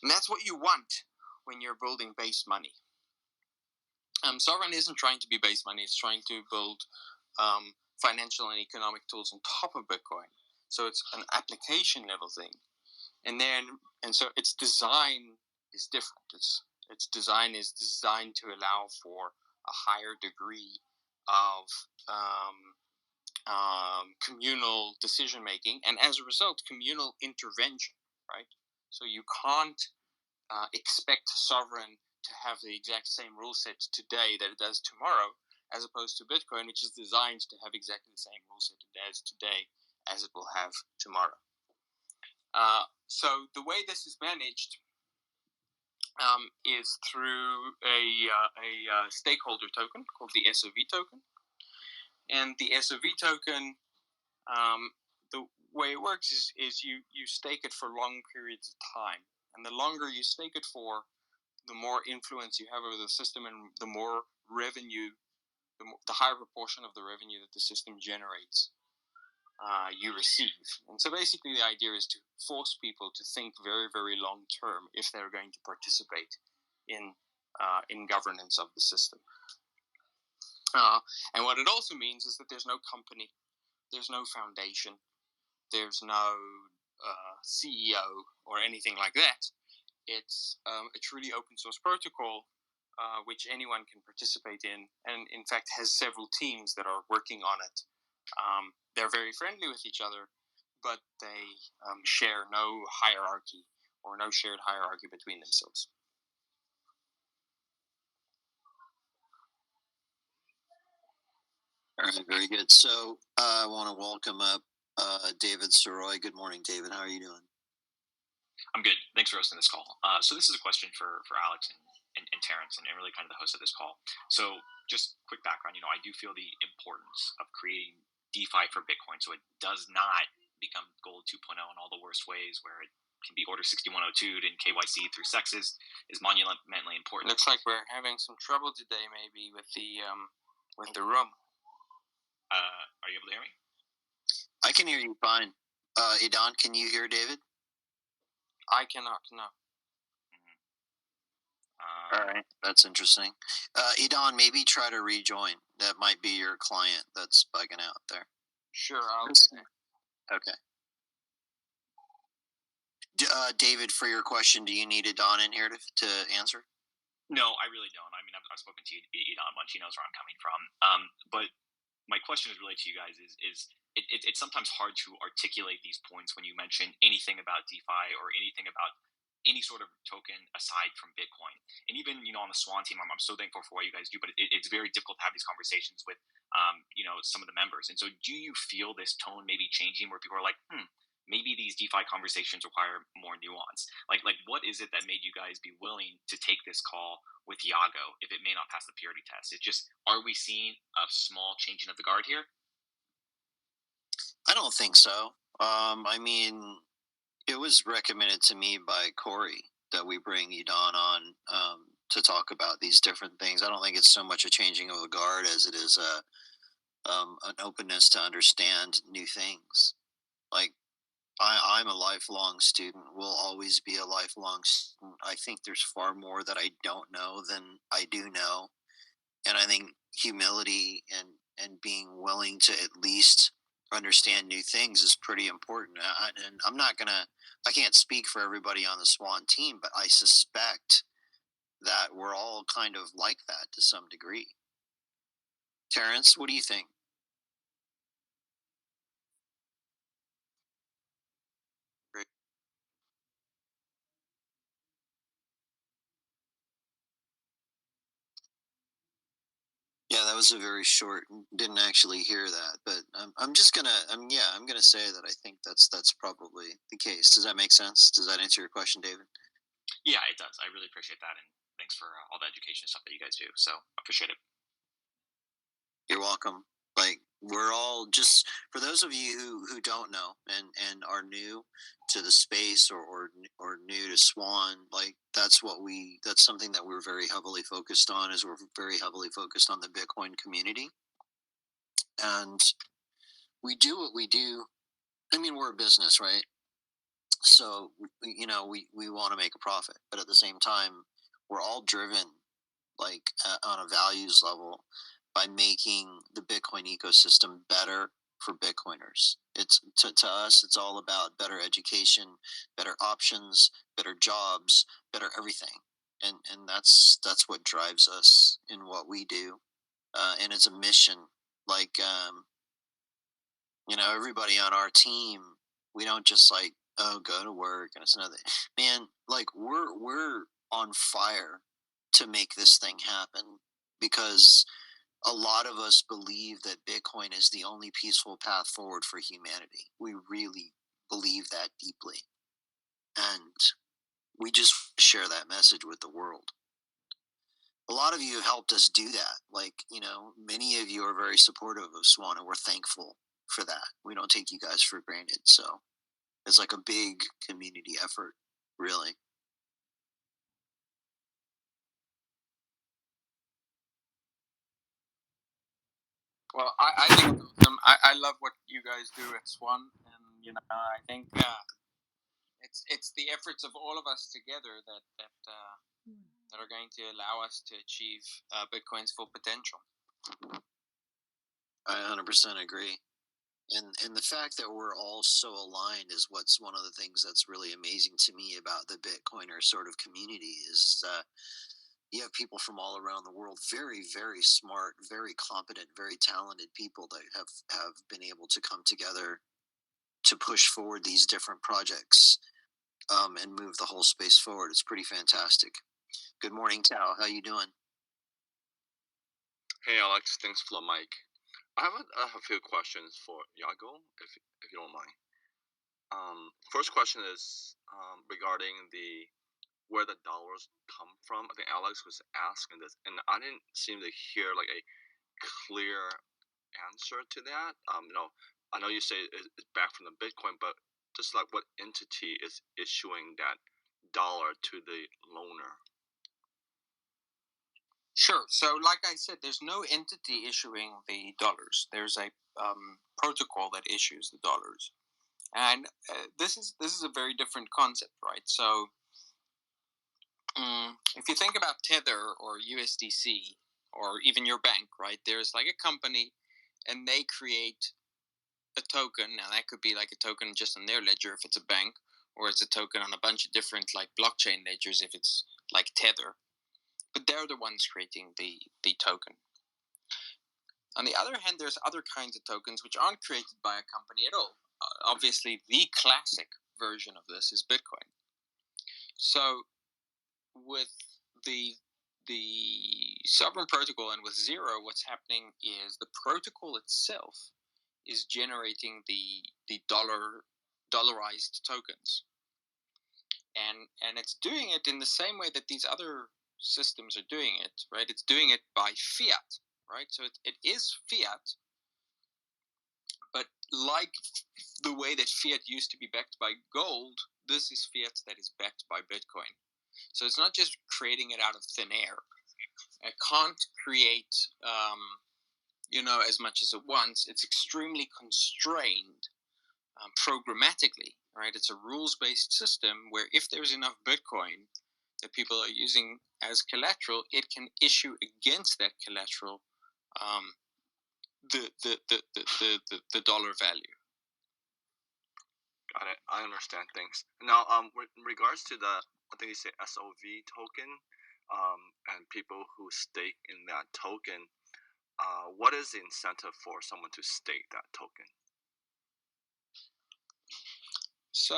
And that's what you want when you're building base money. Sovryn isn't trying to be base money, it's trying to build financial and economic tools on top of Bitcoin. So it's an application level thing. And so its design is different. Its design is designed to allow for a higher degree of communal decision making, and as a result, communal intervention. Right. So you can't expect Sovryn to have the exact same rule set today that it does tomorrow, as opposed to Bitcoin, which is designed to have exactly the same rule set it has today as it will have tomorrow. So the way this is managed is through a stakeholder token called the SOV token. And the SOV token, the way it works is you stake it for long periods of time. And the longer you stake it for, the more influence you have over the system, and the more revenue, the higher proportion of the revenue that the system generates you receive. And so basically the idea is to force people to think very, very long term if they're going to participate in governance of the system. And what it also means is that there's no company, there's no foundation, There's no CEO or anything like that. It's a truly open source protocol which anyone can participate in, and in fact has several teams that are working on it. They're very friendly with each other, but they share no hierarchy or no shared hierarchy between themselves. All right, very good. So I want to welcome up David Soroy. Good morning, David. How are you doing? I'm good. Thanks for hosting this call. So this is a question for Alex and Terrence and really kind of the host of this call. So just quick background, I do feel the importance of creating DeFi for Bitcoin so it does not become Gold 2.0 in all the worst ways where it can be Order 6102 and KYC through sexes is monumentally important. Looks like we're having some trouble today maybe with the room. Are you able to hear me? I can hear you fine. Edan, can you hear David? I cannot, no. All right, that's interesting. Edan, maybe try to rejoin. That might be your client that's bugging out there. Sure, I'll do that. Okay. David, for your question, do you need Edan in here to answer? No, I really don't. I mean, I've spoken to Edan once. He knows where I'm coming from. But my question is really to you guys it's sometimes hard to articulate these points when you mention anything about DeFi or anything about any sort of token aside from Bitcoin. And even, on the Swan team, I'm so thankful for what you guys do, but it's very difficult to have these conversations with, some of the members. And so do you feel this tone maybe changing where people are like, maybe these DeFi conversations require more nuance? Like what is it that made you guys be willing to take this call with Yago if it may not pass the purity test? It's just, are we seeing a small changing of the guard here? I don't think so. I mean, it was recommended to me by Corey that we bring Edan on to talk about these different things. I don't think it's so much a changing of the guard as it is an openness to understand new things. Like, I'm a lifelong student, will always be a lifelong student. I think there's far more that I don't know than I do know. And I think humility and being willing to at least understand new things is pretty important. And I can't speak for everybody on the Swan team, but I suspect that we're all kind of like that to some degree. Terrence, what do you think? Yeah, that was a very short. Didn't actually hear that, but I'm just gonna. I'm gonna say that I think that's probably the case. Does that make sense? Does that answer your question, David? Yeah, it does. I really appreciate that, and thanks for all the education stuff that you guys do. So I appreciate it. You're welcome. Like, we're all just, for those of you who don't know and are new to the space or new to Swan, like that's something that we're very heavily focused on. Is we're very heavily focused on the Bitcoin community, and we do what we do. I mean, we're a business, right? So we want to make a profit, but at the same time, we're all driven like on a values level by making the Bitcoin ecosystem better for Bitcoiners. It's to us, it's all about better education, better options, better jobs, better everything, and that's what drives us in what we do, and it's a mission. Like everybody on our team, we don't just like go to work and it's another man. Like we're on fire to make this thing happen because a lot of us believe that Bitcoin is the only peaceful path forward for humanity. We really believe that deeply. And we just share that message with the world. A lot of you have helped us do that. Like, many of you are very supportive of Swan, and we're thankful for that. We don't take you guys for granted. So it's like a big community effort, really. Well, I think I love what you guys do at Swan, and I think it's the efforts of all of us together that are going to allow us to achieve Bitcoin's full potential. I 100% agree. And the fact that we're all so aligned is what's one of the things that's really amazing to me about the Bitcoiner sort of community is you have people from all around the world, very, very smart, very competent, very talented people that have been able to come together to push forward these different projects, and move the whole space forward. It's pretty fantastic. Good morning, Tao. How you doing? Hey Alex, thanks for the mic. I have a few questions for Yago, if you don't mind. First question is regarding the where the dollars come from. I think Alex was asking this, and I didn't seem to hear like a clear answer to that. I know you say it's back from the Bitcoin, but just like what entity is issuing that dollar to the loaner? Sure. So, like I said, there's no entity issuing the dollars. There's a protocol that issues the dollars, and this is a very different concept, right? So, if you think about Tether or USDC or even your bank, right? There's like a company, and they create a token. Now that could be like a token just on their ledger if it's a bank, or it's a token on a bunch of different like blockchain ledgers if it's like Tether. But they're the ones creating the token. On the other hand, there's other kinds of tokens which aren't created by a company at all. Obviously, the classic version of this is Bitcoin. So, with the sovereign protocol and with Zero, what's happening is the protocol itself is generating the dollarized tokens, and it's doing it in the same way that these other systems are doing it, right? It's doing it by fiat, right? So it is fiat, but like the way that fiat used to be backed by gold, this is fiat that is backed by Bitcoin. So it's not just creating it out of thin air. It can't create, as much as it wants. It's extremely constrained programmatically, right? It's a rules-based system where if there's enough Bitcoin that people are using as collateral, it can issue against that collateral the dollar value. Got it. I understand. Thanks. Now, in regards to the, I think you say SOV token, and people who stake in that token, what is the incentive for someone to stake that token? So,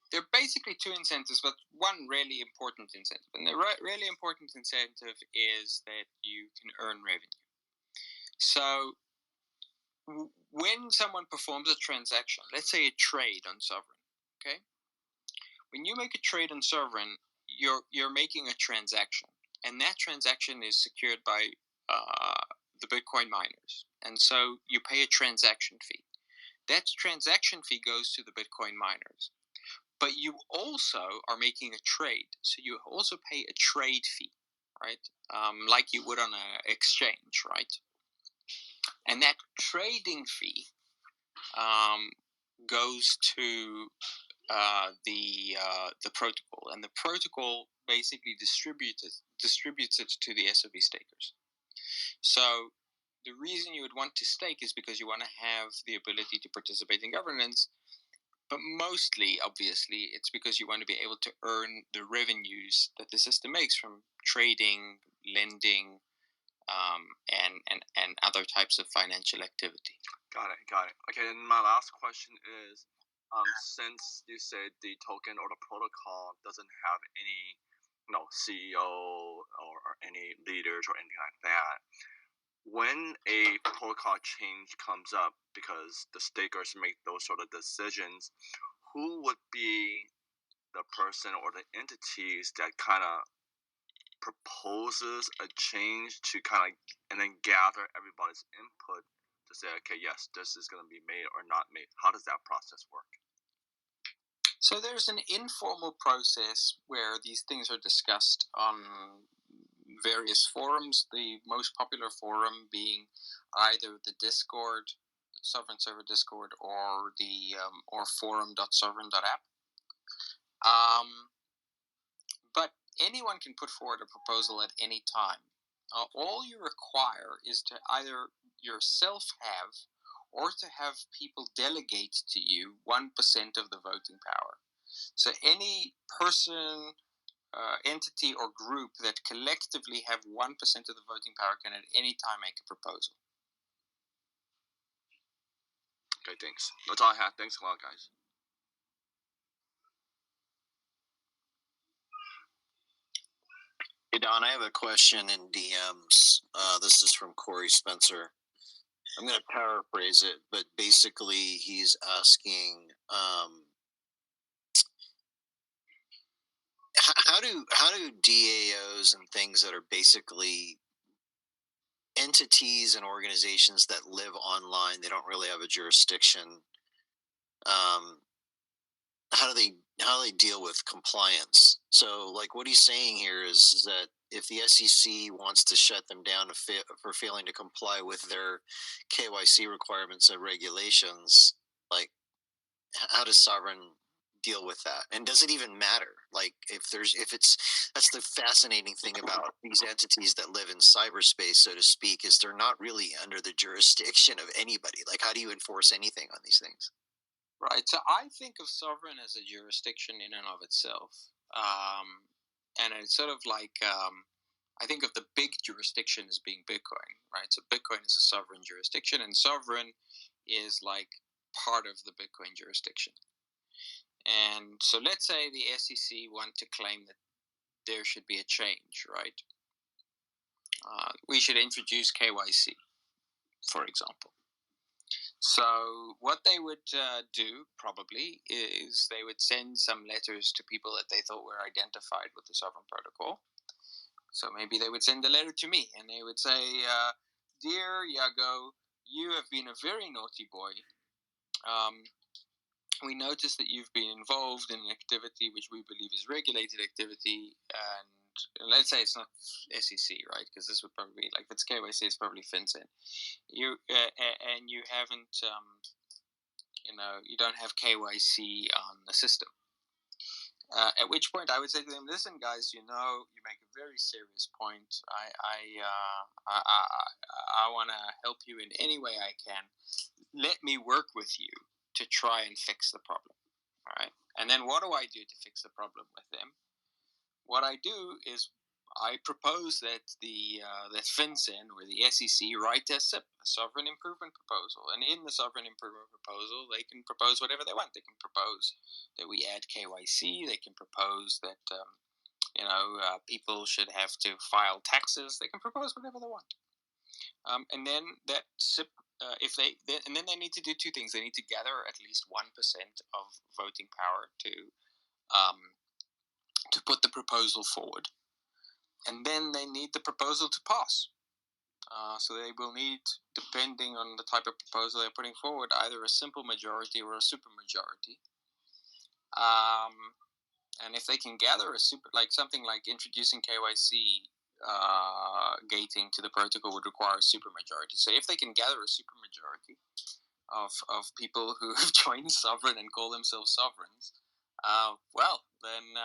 there are basically two incentives, but one really important incentive. And the really important incentive is that you can earn revenue. So, when someone performs a transaction, let's say a trade on Sovryn, okay? When you make a trade on Sovryn, you're making a transaction, and that transaction is secured by the Bitcoin miners, and so you pay a transaction fee. That transaction fee goes to the Bitcoin miners, but you also are making a trade, so you also pay a trade fee, right? Like you would on an exchange, right? And that trading fee goes to the protocol, and the protocol basically distributes it to the SOV stakers. So the reason you would want to stake is because you want to have the ability to participate in governance, but mostly, obviously, it's because you want to be able to earn the revenues that the system makes from trading, lending, and other types of financial activity. Got it. Okay, and my last question is, since you said the token or the protocol doesn't have any, CEO or any leaders or anything like that, when a protocol change comes up, because the stakers make those sort of decisions, who would be the person or the entities that kind of proposes a change to kind of and then gather everybody's input to say, okay, yes, this is going to be made or not made? How does that process work? So there's an informal process where these things are discussed on various forums, the most popular forum being either the Discord, Sovryn server Discord, or the or forum.sovryn.app. But anyone can put forward a proposal at any time. All you require is to either yourself have, or to have people delegate to you 1% of the voting power. So any person, entity, or group that collectively have 1% of the voting power can at any time make a proposal. Okay, thanks. That's all I had. Thanks a lot, guys. Hey Don, I have a question in DMs. This is from Corey Spencer. I'm going to paraphrase it, but basically he's asking, how do DAOs and things that are basically entities and organizations that live online, they don't really have a jurisdiction, how do they deal with compliance? So like what he's saying here is that if the SEC wants to shut them down for failing to comply with their KYC requirements and regulations, like how does Sovryn deal with that? And does it even matter? Like that's the fascinating thing about these entities that live in cyberspace, so to speak, is they're not really under the jurisdiction of anybody. Like how do you enforce anything on these things? Right. So I think of Sovryn as a jurisdiction in and of itself. And it's sort of like, I think of the big jurisdiction as being Bitcoin, right? So Bitcoin is a sovereign jurisdiction, and Sovryn is like part of the Bitcoin jurisdiction. And so let's say the SEC want to claim that there should be a change, right? We should introduce KYC, for example. So what they would do probably is they would send some letters to people that they thought were identified with the Sovryn protocol. So maybe they would send a letter to me, and they would say, "Dear Yago, you have been a very naughty boy. We noticed that you've been involved in an activity which we believe is regulated activity, and let's say it's not SEC, right? Because this would probably be, like, if it's KYC, it's probably FinCEN. And you haven't, you don't have KYC on the system." At which point I would say to them, "Listen, guys, you make a very serious point. I want to help you in any way I can. Let me work with you to try and fix the problem." All right. And then what do I do to fix the problem with them? What I do is I propose that that FinCEN or the SEC write a SIP, a Sovereign Improvement Proposal, and in the Sovereign Improvement Proposal, they can propose whatever they want. They can propose that we add KYC. They can propose that people should have to file taxes. They can propose whatever they want, and then that SIP. And then they need to do two things. They need to gather at least 1% of voting power to put the proposal forward. And then they need the proposal to pass. So they will need, depending on the type of proposal they're putting forward, either a simple majority or a supermajority. And if they can gather something like introducing KYC gating to the protocol would require a supermajority. So if they can gather a supermajority of people who have joined Sovryn and call themselves sovereigns, well, then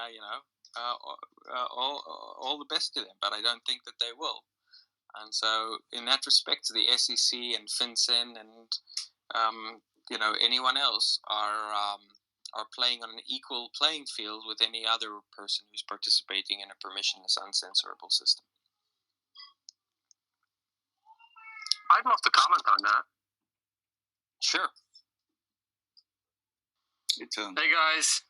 all the best to them. But I don't think that they will. And so, in that respect, the SEC and FinCEN and anyone else are playing on an equal playing field with any other person who's participating in a permissionless, uncensorable system. I'd love to comment on that. Sure. Hey guys.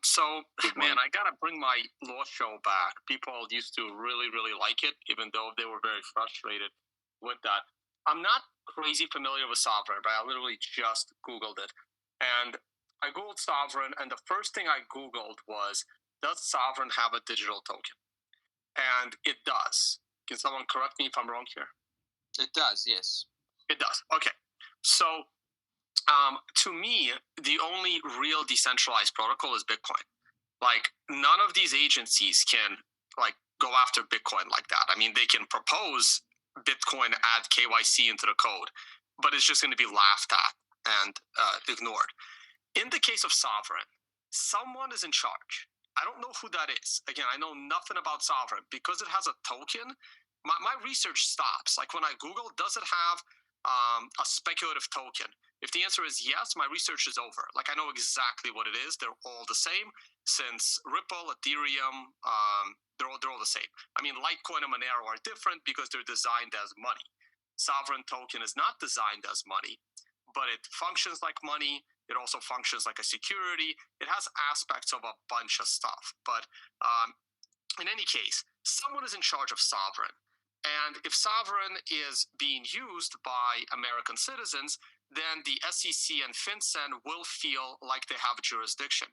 So man, I gotta bring my law show back. People used to really, really like it, even though they were very frustrated with that. I'm not crazy familiar with Sovryn, but I literally just Googled it. And I Googled Sovryn, and the first thing I Googled was, does Sovryn have a digital token? And it does. Can someone correct me if I'm wrong here? It does, yes. It does. Okay. So to me, the only real decentralized protocol is Bitcoin. Like, none of these agencies can go after Bitcoin like that. I mean, they can propose Bitcoin add KYC into the code, but it's just going to be laughed at and ignored. In the case of Sovryn, someone is in charge. I don't know who that is. Again, I know nothing about Sovryn. Because it has a token, my research stops. Like when I Google, does it have a speculative token? If the answer is yes, my research is over. Like I know exactly what it is. They're all the same. Since Ripple, Ethereum, they're all the same. I mean, Litecoin and Monero are different because they're designed as money. Sovereign token is not designed as money, but it functions like money. It also functions like a security. It has aspects of a bunch of stuff. But in any case, someone is in charge of Sovryn. And if Sovryn is being used by American citizens, then the SEC and FinCEN will feel like they have jurisdiction.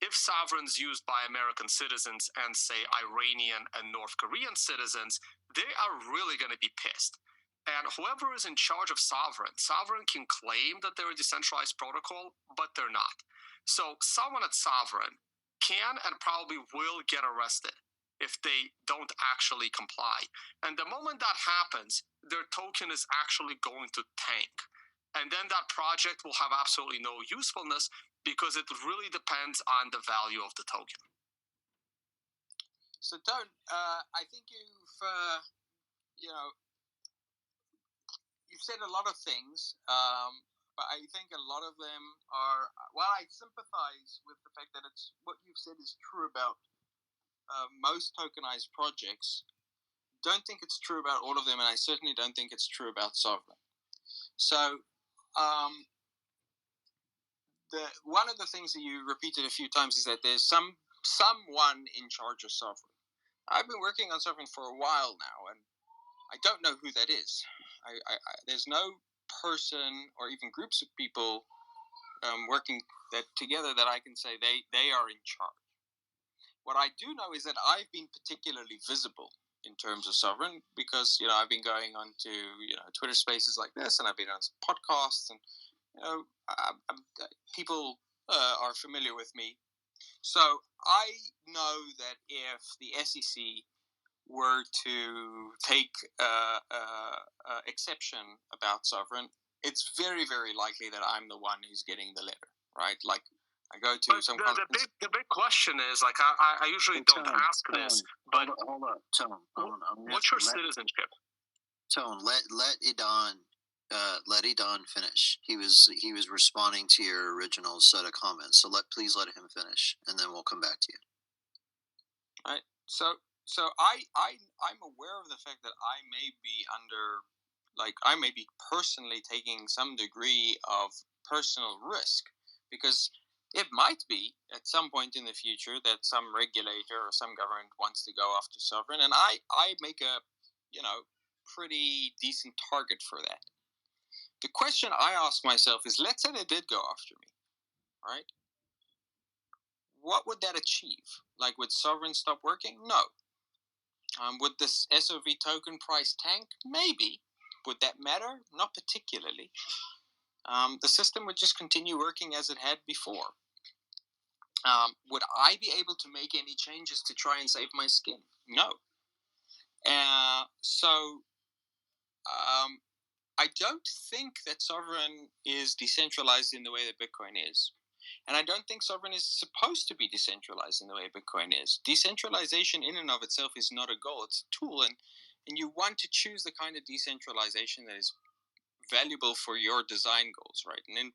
If Sovryn's used by American citizens and, say, Iranian and North Korean citizens, they are really going to be pissed. And whoever is in charge of Sovryn can claim that they're a decentralized protocol, but they're not. So someone at Sovryn can and probably will get arrested if they don't actually comply. And the moment that happens, their token is actually going to tank. And then that project will have absolutely no usefulness because it really depends on the value of the token. So, Don, I think you've said a lot of things, but I think a lot of them are. Well, I sympathize with the fact that it's what you've said is true about most tokenized projects. Don't think it's true about all of them, and I certainly don't think it's true about Sovryn. So, one of the things that you repeated a few times is that there's someone in charge of Sovryn. I've been working on Sovryn for a while now, and I don't know who that is. There's no person or even groups of people working together that I can say they are in charge. What I do know is that I've been particularly visible in terms of Sovryn because I've been going on to Twitter Spaces like this, and I've been on some podcasts, and people are familiar with me. So I know that if the SEC were to take exception about Sovryn, it's very, very likely that I'm the one who's getting the letter, right? Like, I go to some conference. The big question is, like, I usually don't ask this, but hold up, Tone. What's your citizenship? Tone, let Edan finish. He was responding to your original set of comments, so please let him finish, and then we'll come back to you. Right. So I'm aware of the fact that I may be personally taking some degree of personal risk, because it might be at some point in the future that some regulator or some government wants to go after Sovryn, and I make a pretty decent target for that. The question I ask myself is, let's say they did go after me, right? What would that achieve? Like, would Sovryn stop working? No. Would this SOV token price tank? Maybe. Would that matter? Not particularly. The system would just continue working as it had before. Would I be able to make any changes to try and save my skin? No. I don't think that Sovryn is decentralized in the way that Bitcoin is. And I don't think Sovryn is supposed to be decentralized in the way Bitcoin is. Decentralization in and of itself is not a goal, it's a tool. And you want to choose the kind of decentralization that is valuable for your design goals, right? And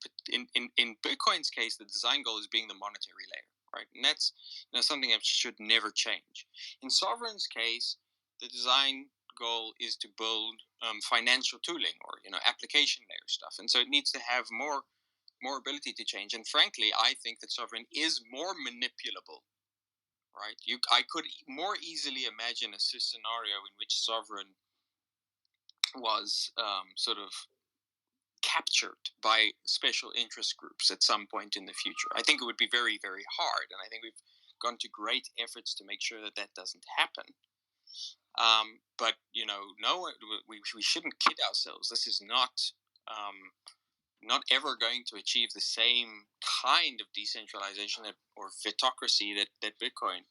in Bitcoin's case, the design goal is being the monetary layer, right? And that's something that should never change. In Sovryn's case, the design goal is to build financial tooling or application layer stuff, and so it needs to have more ability to change. And frankly, I think that Sovryn is more manipulable, right? I could more easily imagine a scenario in which Sovryn was sort of captured by special interest groups at some point in the future. I think it would be very, very hard, and I think we've gone to great efforts to make sure that doesn't happen. But no, we shouldn't kid ourselves. This is not ever going to achieve the same kind of decentralization or vitocracy that Bitcoin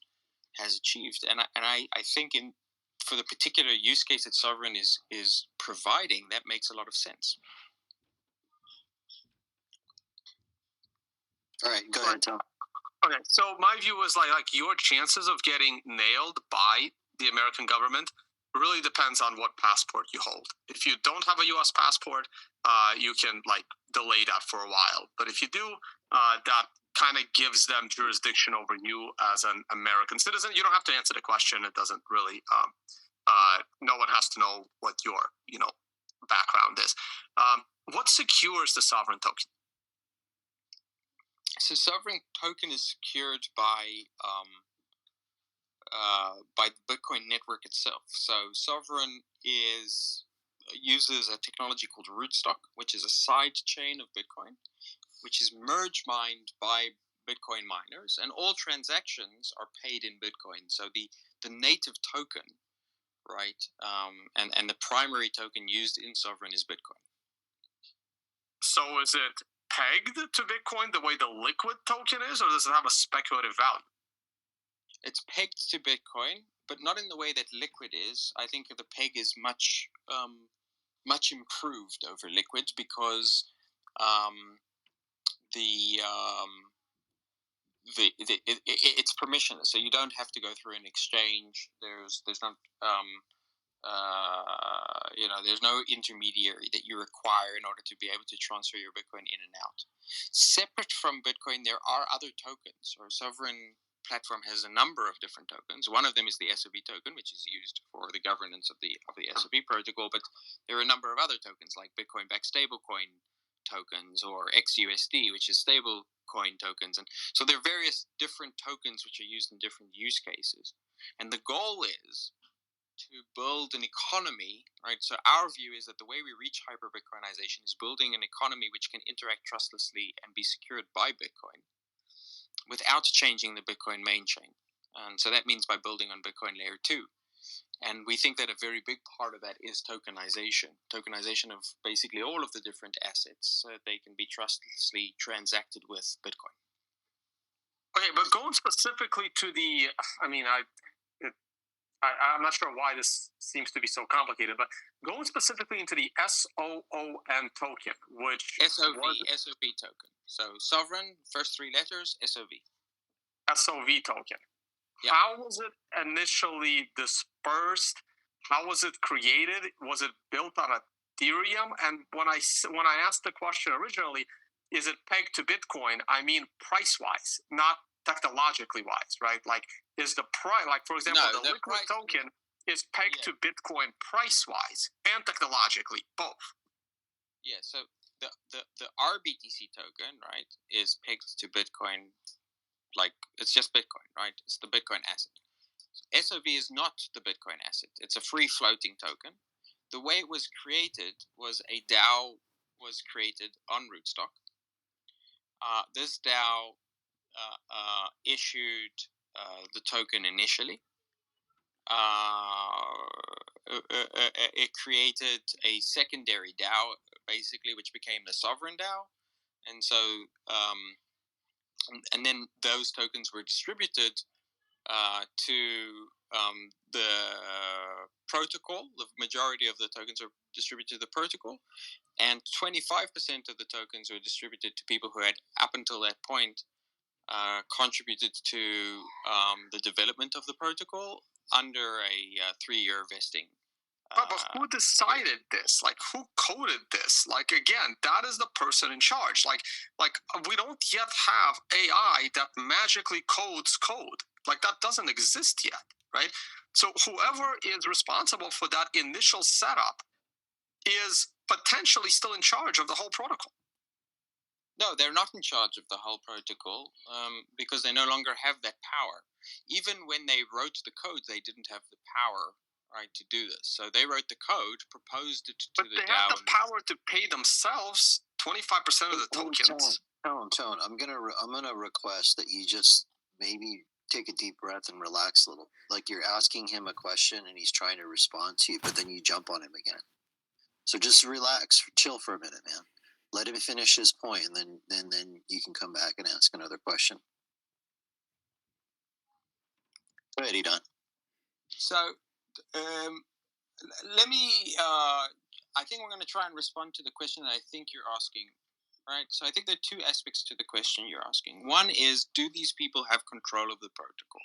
has achieved. And I think for the particular use case that Sovryn is providing, that makes a lot of sense. All right, go ahead, Tom. Okay, so my view was like your chances of getting nailed by the American government really depends on what passport you hold. If you don't have a U.S. passport, you can like delay that for a while. But if you do, that kind of gives them jurisdiction over you as an American citizen. You don't have to answer the question. It doesn't really. No one has to know what your background is. What secures the sovryn token? So sovryn token is secured by the Bitcoin network itself. So sovryn uses a technology called rootstock, which is a side chain of Bitcoin, which is merge mined by Bitcoin miners, and all transactions are paid in Bitcoin. So the native token, right, and the primary token used in sovryn is Bitcoin. So is it pegged to Bitcoin the way the liquid token is, or does it have a speculative value? It's pegged to Bitcoin, but not in the way that liquid is. I think the peg is much improved over liquid because it's permissionless, so you don't have to go through an exchange. There's not there's no intermediary that you require in order to be able to transfer your Bitcoin in and out. Separate from Bitcoin, there are other tokens. Or sovryn platform has a number of different tokens. One of them is the SOV token, which is used for the governance of the SOV protocol. But there are a number of other tokens like Bitcoin-backed stablecoin tokens or XUSD, which is stable coin tokens. And so there are various different tokens which are used in different use cases. And the goal is to build an economy, right? So our view is that the way we reach hyper-Bitcoinization is building an economy which can interact trustlessly and be secured by Bitcoin without changing the Bitcoin main chain. And so that means by building on Bitcoin layer 2. And we think that a very big part of that is tokenization of basically all of the different assets so that they can be trustlessly transacted with Bitcoin. Okay, but going specifically to I'm not sure why this seems to be so complicated, but going specifically into the SOVRYN token, which SOV token. So sovryn, first 3 letters, SOV. SOV token. Yeah. How was it initially dispersed? How was it created? Was it built on Ethereum? And when I asked the question originally, is it pegged to Bitcoin? I mean price-wise, not technologically wise, right? Like, is the price, like for example, the liquid token is pegged to Bitcoin price-wise and technologically, both. Yeah. So the RBTC token, right, is pegged to Bitcoin. Like, it's just Bitcoin, right? It's the Bitcoin asset. SOV is not the Bitcoin asset. It's a free floating token. The way it was created was a DAO was created on Rootstock. This DAO issued the token initially. It created a secondary DAO, basically, which became the sovryn DAO. And so, and then those tokens were distributed to the protocol. The majority of the tokens are distributed to the protocol, and 25% of the tokens were distributed to people who had, up until that point, contributed to the development of the protocol under a 3-year vesting. But who decided this? Like, who coded this? Like, again, that is the person in charge. Like we don't yet have AI that magically codes code. Like, that doesn't exist yet, right? So whoever is responsible for that initial setup is potentially still in charge of the whole protocol. No, they're not in charge of the whole protocol because they no longer have that power. Even when they wrote the code, they didn't have the power, right, to do this. So they wrote the code, proposed it to the DAO. But they have the power to pay themselves 25% of the tokens. Tone. I'm gonna request that you just maybe take a deep breath and relax a little. Like, you're asking him a question and he's trying to respond to you, but then you jump on him again. So just relax, chill for a minute, man. Let him finish his point, and then you can come back and ask another question. Go ahead, Edan. So, let me. I think we're going to try and respond to the question that I think you're asking. Right. So I think there are 2 aspects to the question you're asking. One is, do these people have control of the protocol?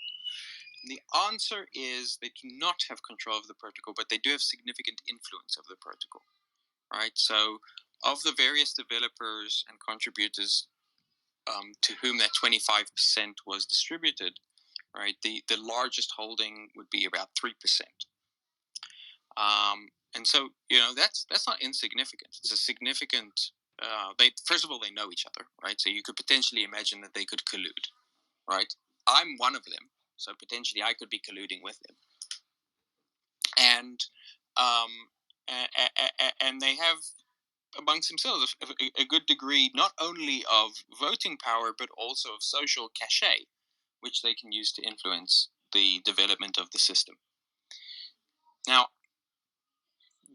The answer is they do not have control of the protocol, but they do have significant influence of the protocol, right? So, of the various developers and contributors to whom that 25% was distributed, right, the largest holding would be about 3%. And so, that's not insignificant. It's a significant. They first of all, they know each other, right? So you could potentially imagine that they could collude, right? I'm one of them, so potentially I could be colluding with them, and and they have amongst themselves a good degree not only of voting power but also of social cachet, which they can use to influence the development of the system. Now,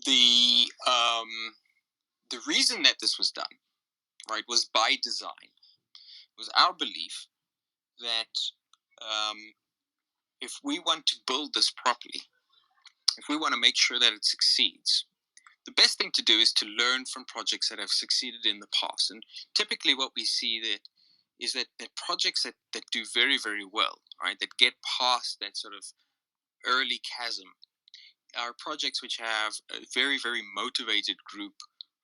the reason that this was done, right, was by design. It was our belief that if we want to build this properly, if we want to make sure that it succeeds, the best thing to do is to learn from projects that have succeeded in the past. And typically what we see is that projects that do very, very well, right, that get past that sort of early chasm, are projects which have a very, very motivated group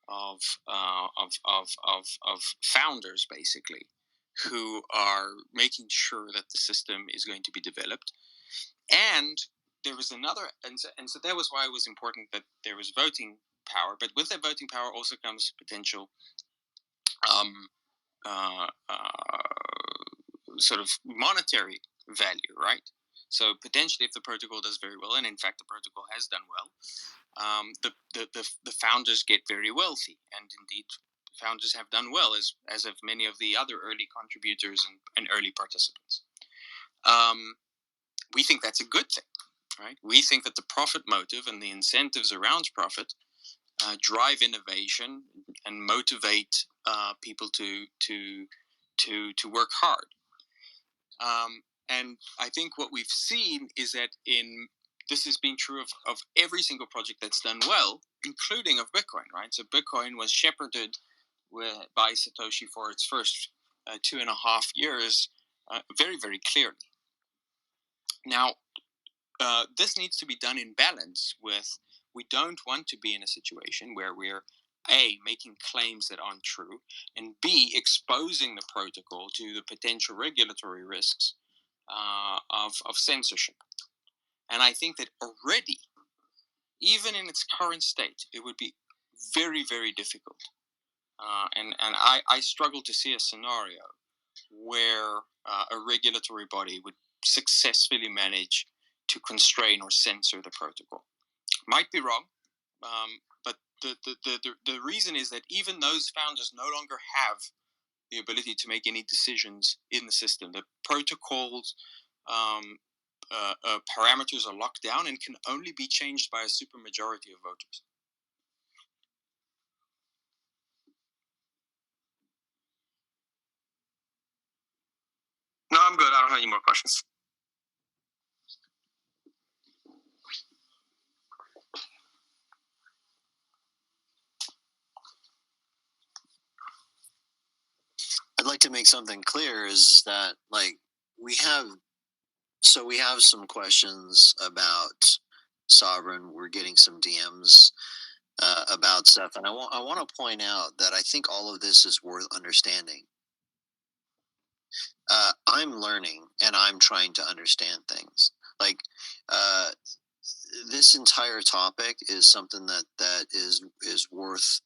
of founders, basically, who are making sure that the system is going to be developed. And there was another, and so that was why it was important that there was voting power. But with that voting power also comes potential sort of monetary value, right? So potentially, if the protocol does very well, and in fact the protocol has done well, the founders get very wealthy, and indeed founders have done well, as have many of the other early contributors and early participants. We think that's a good thing, right? We think that the profit motive and the incentives around profit drive innovation and motivate people to work hard. And I think what we've seen is that this has been true of every single project that's done well, including of Bitcoin, right? So Bitcoin was shepherded by Satoshi for its first 2.5 years very, very clearly. Now, this needs to be done in balance with, we don't want to be in a situation where we're A, making claims that aren't true, and B, exposing the protocol to the potential regulatory risks of censorship. And I think that already, even in its current state, it would be very, very difficult. And I struggle to see a scenario where a regulatory body would successfully manage to constrain or censor the protocol. Might be wrong, but the reason is that even those founders no longer have the ability to make any decisions in the system. The protocol's parameters are locked down and can only be changed by a supermajority of voters. No, I'm good. I don't have any more questions. I'd like to make something clear is that, like, we have some questions about Sovryn. We're getting some DMs about stuff, and I want to point out that I think all of this is worth understanding. I'm learning and I'm trying to understand things. Like, this entire topic is something that is worth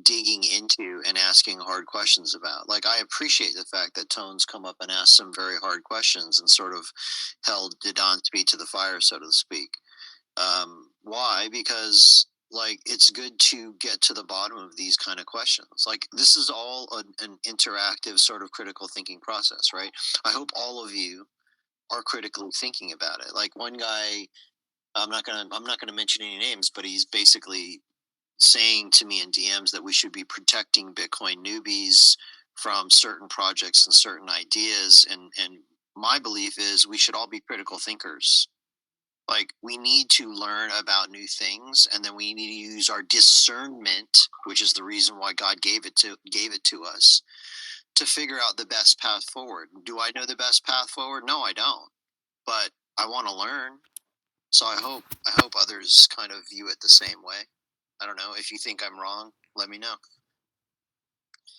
digging into and asking hard questions about. Like, I appreciate the fact that Tone's come up and asked some very hard questions and sort of held Edan's feet to the fire, so to speak. Why? Because, like, it's good to get to the bottom of these kind of questions. Like, this is all an interactive sort of critical thinking process, right? I hope all of you are critically thinking about it. Like, one guy, I'm not gonna mention any names, but he's basically saying to me in DMs that we should be protecting Bitcoin newbies from certain projects and certain ideas, and my belief is we should all be critical thinkers. Like, we need to learn about new things, and then we need to use our discernment, which is the reason why God gave it to us, to figure out the best path forward. Do I know the best path forward? No, I don't. But I want to learn. So I hope others kind of view it the same way. I don't know. If you think I'm wrong, let me know.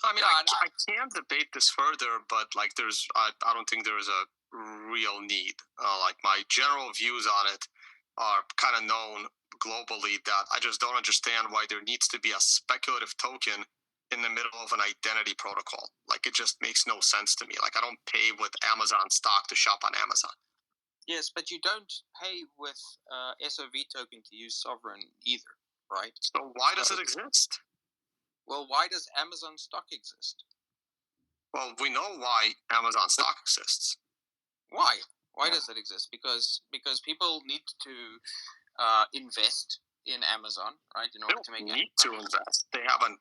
I mean, I can debate this further, but like, I don't think there is a real need. Like, my general views on it are kind of known globally, that I just don't understand why there needs to be a speculative token in the middle of an identity protocol. Like, it just makes no sense to me. Like, I don't pay with Amazon stock to shop on Amazon. Yes, but you don't pay with SOV token to use Sovryn either, right? So why does it exist? Well, why does Amazon stock exist? Well, we know why Amazon stock exists. Why? Why does it exist? Because people need to invest in Amazon, right? In order to make need to invest. They have an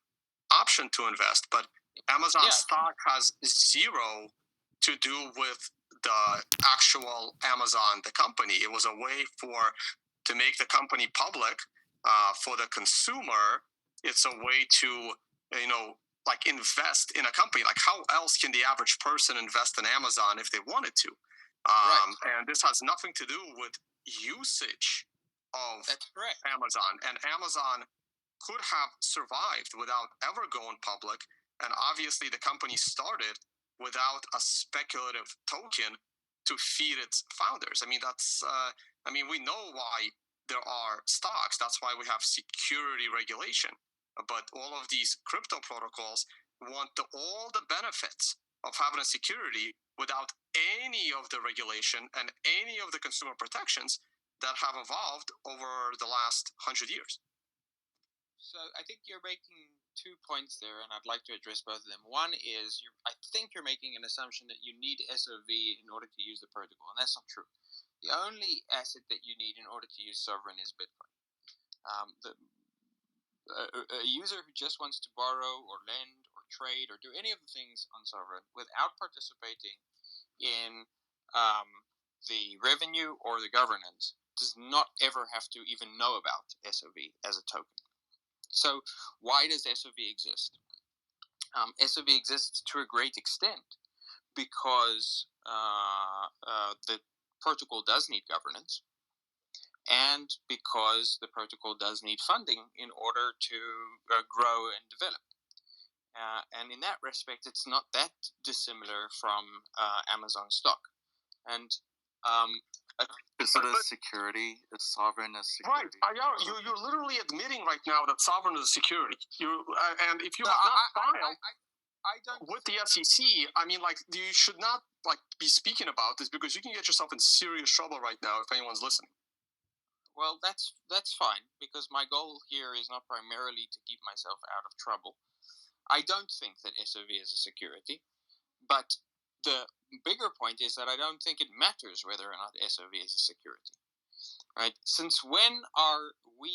option to invest, but Amazon stock has zero to do with the actual Amazon, the company. It was a way to make the company public. For the consumer, it's a way to, like, invest in a company. Like, how else can the average person invest in Amazon if they wanted to? And this has nothing to do with usage of Amazon. And Amazon could have survived without ever going public. And obviously, the company started without a speculative token to feed its founders. I mean, we know why there are stocks. That's why we have security regulation. But all of these crypto protocols want all the benefits of having a security without any of the regulation and any of the consumer protections that have evolved over the last 100 years. So I think you're making 2 points there, and I'd like to address both of them. One is, I think you're making an assumption that you need SOV in order to use the protocol, and that's not true. The only asset that you need in order to use Sovryn is Bitcoin. A user who just wants to borrow or lend or trade or do any of the things on Sovryn without participating in the revenue or the governance does not ever have to even know about SOV as a token. So why does SOV exist? SOV exists to a great extent because the protocol does need governance, and because the protocol does need funding in order to grow and develop. And in that respect, it's not that dissimilar from Amazon stock. And is it a security? Is Sovryn a security? Right. You're literally admitting right now that Sovryn is a security. And if you have not filed with the SEC, I mean, like, you should not be speaking about this, because you can get yourself in serious trouble right now if anyone's listening. Well, that's fine, because my goal here is not primarily to keep myself out of trouble. I don't think that SOV is a security, but the bigger point is that I don't think it matters whether or not SOV is a security. Right? Since when are we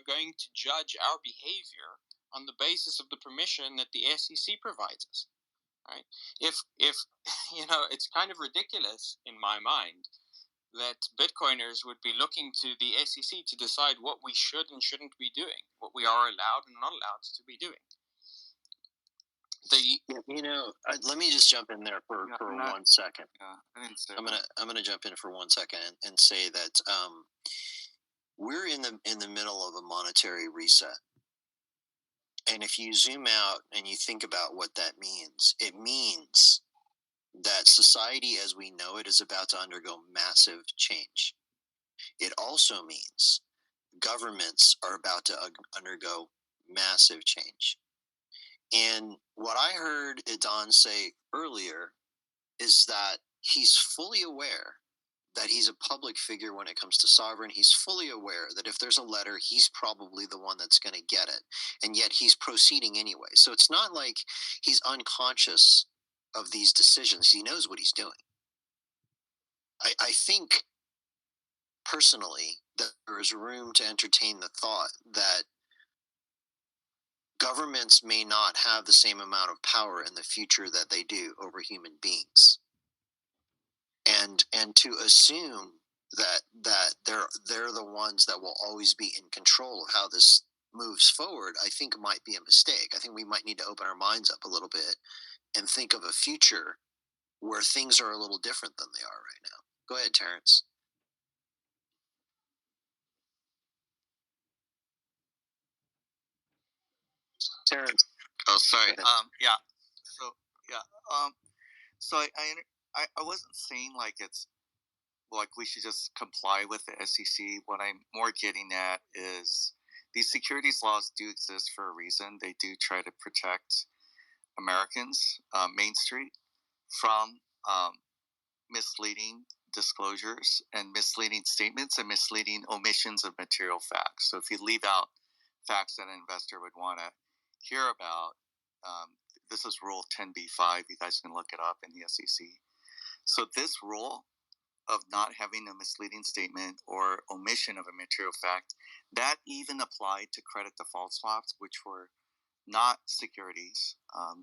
going to judge our behavior on the basis of the permission that the SEC provides us? Right? If it's kind of ridiculous in my mind that Bitcoiners would be looking to the SEC to decide what we should and shouldn't be doing, what we are allowed and not allowed to be doing. Let me just jump in there for 1 second. I'm gonna jump in for 1 second and say that we're in the middle of a monetary reset. And if you zoom out and you think about what that means, it means that society as we know it is about to undergo massive change. It also means governments are about to undergo massive change. And what I heard Edan say earlier is that he's fully aware that he's a public figure when it comes to Sovryn. He's fully aware that if there's a letter, he's probably the one that's going to get it. And yet he's proceeding anyway. So it's not like he's unconscious of these decisions. He knows what he's doing. I think personally that there is room to entertain the thought that governments may not have the same amount of power in the future that they do over human beings. And to assume that they're the ones that will always be in control of how this moves forward, I think might be a mistake. I think we might need to open our minds up a little bit and think of a future where things are a little different than they are right now. Go ahead, Terrence. Terrence. Oh, sorry. Yeah. So yeah. So I wasn't saying like it's like we should just comply with the SEC. What I'm more getting at is these securities laws do exist for a reason. They do try to protect Americans, Main Street, from misleading disclosures and misleading statements and misleading omissions of material facts. So if you leave out facts that an investor would want to hear about, this is Rule 10b-5. You guys can look it up in the SEC. So this rule of not having a misleading statement or omission of a material fact, that even applied to credit default swaps, which were not securities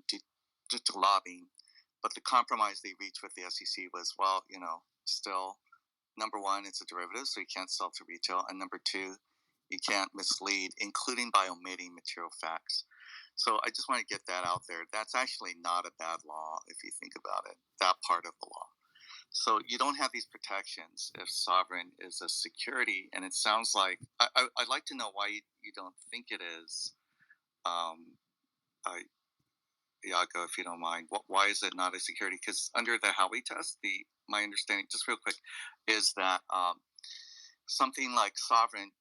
due to lobbying. But the compromise they reached with the SEC was, well, still, number one, it's a derivative, so you can't sell to retail. And number two, you can't mislead, including by omitting material facts. So I just want to get that out there. That's actually not a bad law if you think about it, that part of the law. So you don't have these protections if Sovryn is a security, and it sounds like I'd like to know why you don't think it is. Yago, if you don't mind, why is it not a security? Because under the Howey test, my understanding, just real quick, is that something like Sovryn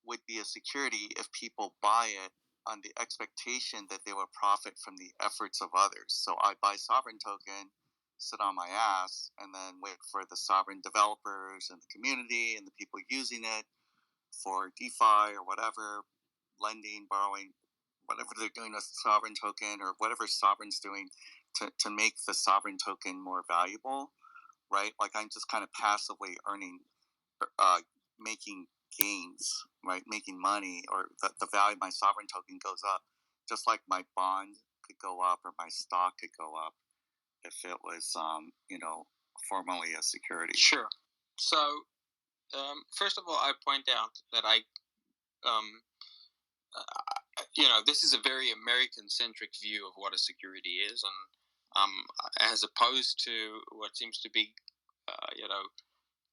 would be a security if people buy it on the expectation that they will profit from the efforts of others. So I buy Sovryn token, sit on my ass, and then wait for the Sovryn developers and the community and the people using it for DeFi or whatever, lending, borrowing, whatever they're doing with Sovryn token or whatever Sovryn's doing to make the Sovryn token more valuable, right? Like I'm just kind of passively earning, making gains, right? Making money, or the value of my Sovryn token goes up, just like my bond could go up or my stock could go up if it was, formally a security. Sure. So, first of all, I point out that this is a very American-centric view of what a security is, and as opposed to what seems to be,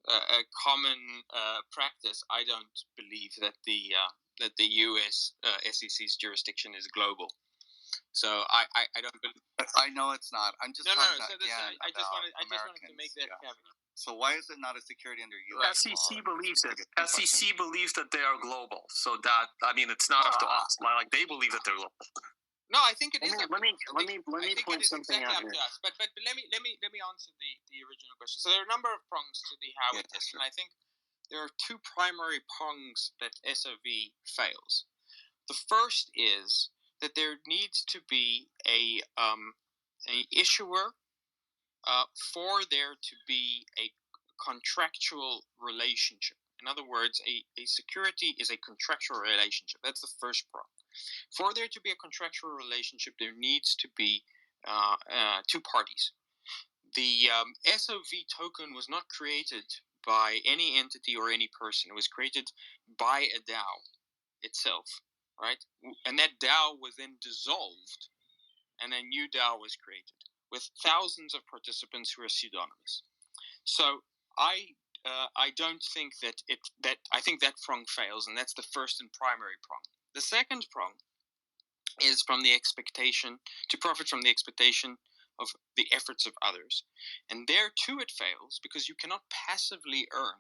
a common practice. I don't believe that the U.S. SEC's jurisdiction is global. So I don't believe. I know it's not. I'm just no. So I just wanted to make that caveat. So why is it not a security under U.S. SEC law? believes it. SEC believes that they are global. So that, it's not up to us. Like they believe that they're global. No, I think it is. Let me point something out here. But let me answer the original question. So there are a number of prongs to the Howey test, and I think there are two primary prongs that SOV fails. The first is that there needs to be a issuer for there to be a contractual relationship. In other words, a security is a contractual relationship. That's the first prong. For there to be a contractual relationship, there needs to be two parties. The SOV token was not created by any entity or any person. It was created by a DAO itself, right? And that DAO was then dissolved, and a new DAO was created with thousands of participants who are pseudonymous. So I don't think I think that prong fails, and that's the first and primary prong. The second prong is from the expectation to profit from the expectation of the efforts of others, and there too it fails because you cannot passively earn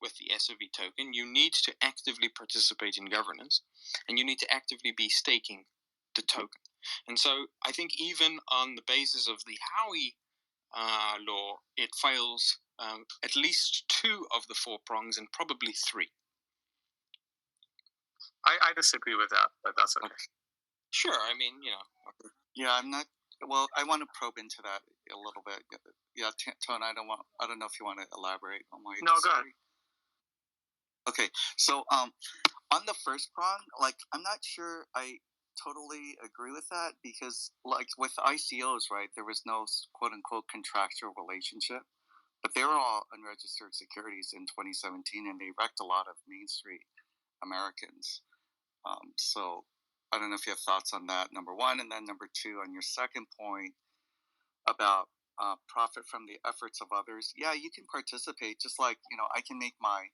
with the SOV token. You need to actively participate in governance, and you need to actively be staking the token. And so I think even on the basis of the Howey law, it fails at least two of the four prongs and probably three. I disagree with that, but that's okay. Sure, Yeah, I'm not. Well, I want to probe into that a little bit. Yeah, Tone, I don't know if you want to elaborate on why you No, go ahead. Okay, so on the first prong, like I'm not sure I totally agree with that because, like with ICOs, right, there was no quote unquote contractual relationship, but they were all unregistered securities in 2017, and they wrecked a lot of Main Street Americans. So I don't know if you have thoughts on that, number one, and then number two, on your second point about profit from the efforts of others. Yeah, you can participate, just like I can make my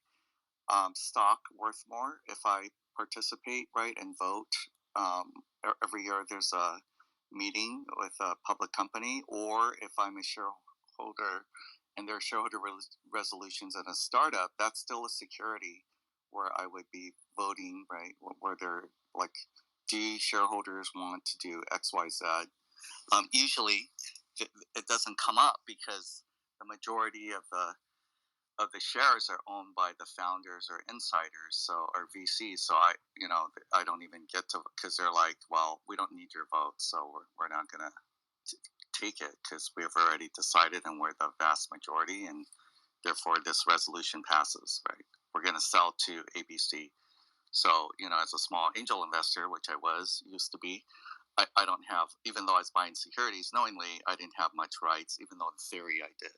stock worth more if I participate, right, and vote. Every year there's a meeting with a public company, or if I'm a shareholder and there are shareholder resolutions in a startup, that's still a security where I would be voting, right, where they're like, do shareholders want to do X, Y, Z? Usually it doesn't come up because the majority of the shares are owned by the founders or insiders, or VCs. So I don't even get to, because they're like, well, we don't need your vote, so we're not gonna take it because we have already decided and we're the vast majority, and therefore this resolution passes, right? We're gonna sell to ABC. So as a small angel investor, which I used to be, I don't have, even though I was buying securities knowingly, I didn't have much rights, even though in theory I did.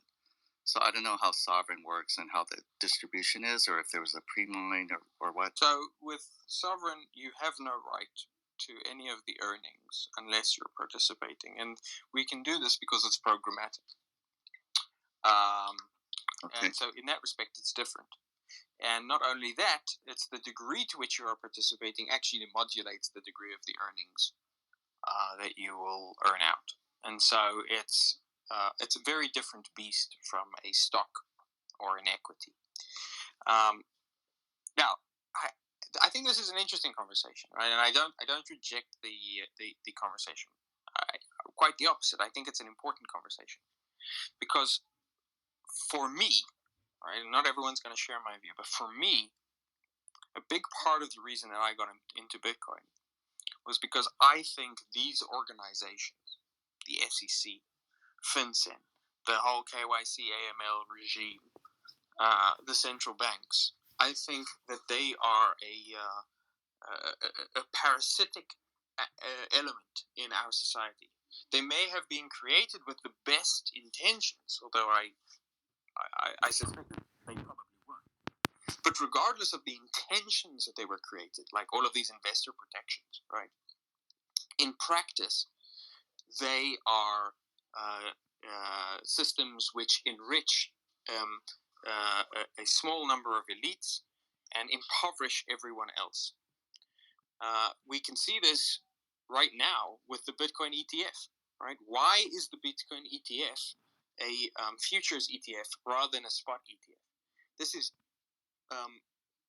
So I don't know how SOVRYN works and how the distribution is, or if there was a pre-mine or what. So with SOVRYN, you have no right to any of the earnings unless you're participating. And we can do this because it's programmatic. Okay. And so in that respect, it's different. And not only that, it's the degree to which you are participating actually modulates the degree of the earnings that you will earn out. And so it's a very different beast from a stock or an equity. Now, I think this is an interesting conversation, right? And I don't reject the conversation. Quite the opposite. I think it's an important conversation because for me, right, not everyone's going to share my view, but for me, a big part of the reason that I got into Bitcoin was because I think these organizations, the SEC, FinCEN, the whole KYC AML regime, the central banks, I think that they are a parasitic element in our society. They may have been created with the best intentions, although I suspect that they probably weren't. But regardless of the intentions that they were created, like all of these investor protections, right? In practice, they are systems which enrich a small number of elites and impoverish everyone else. We can see this right now with the Bitcoin ETF, right? Why is the Bitcoin ETF a futures ETF rather than a spot ETF? This is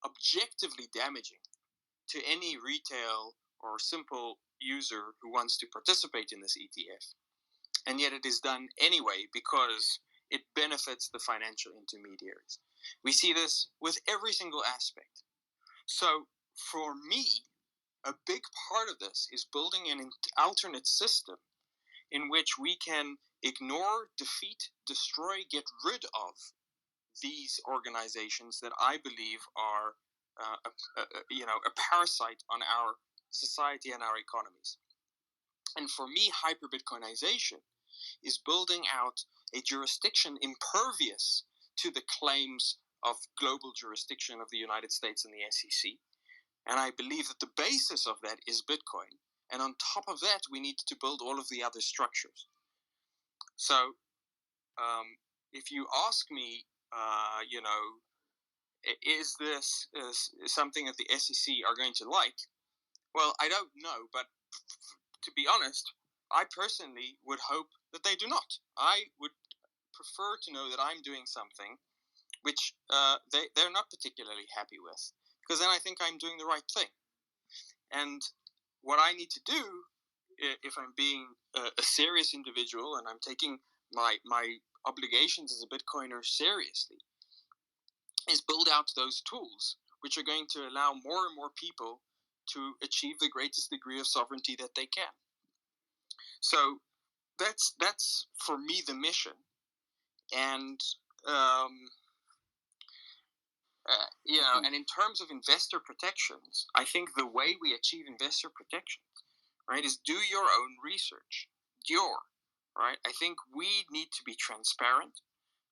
objectively damaging to any retail or simple user who wants to participate in this ETF. And yet it is done anyway because it benefits the financial intermediaries. We see this with every single aspect. So for me, a big part of this is building an alternate system in which we can ignore, defeat, destroy, get rid of these organizations that I believe are a parasite on our society and our economies. And for me, hyper-Bitcoinization is building out a jurisdiction impervious to the claims of global jurisdiction of the United States and the SEC. And I believe that the basis of that is Bitcoin. And on top of that, we need to build all of the other structures. So if you ask me, is this something that the SEC are going to like? Well, I don't know. But to be honest, I personally would hope that they do not. I would prefer to know that I'm doing something which they're not particularly happy with, because then I think I'm doing the right thing. And what I need to do, if I'm being a serious individual and I'm taking my obligations as a Bitcoiner seriously, is build out those tools which are going to allow more and more people to achieve the greatest degree of sovereignty that they can. So that's for me the mission. And and in terms of investor protections, I think the way we achieve investor protections, right, is do your own research. Right? I think we need to be transparent.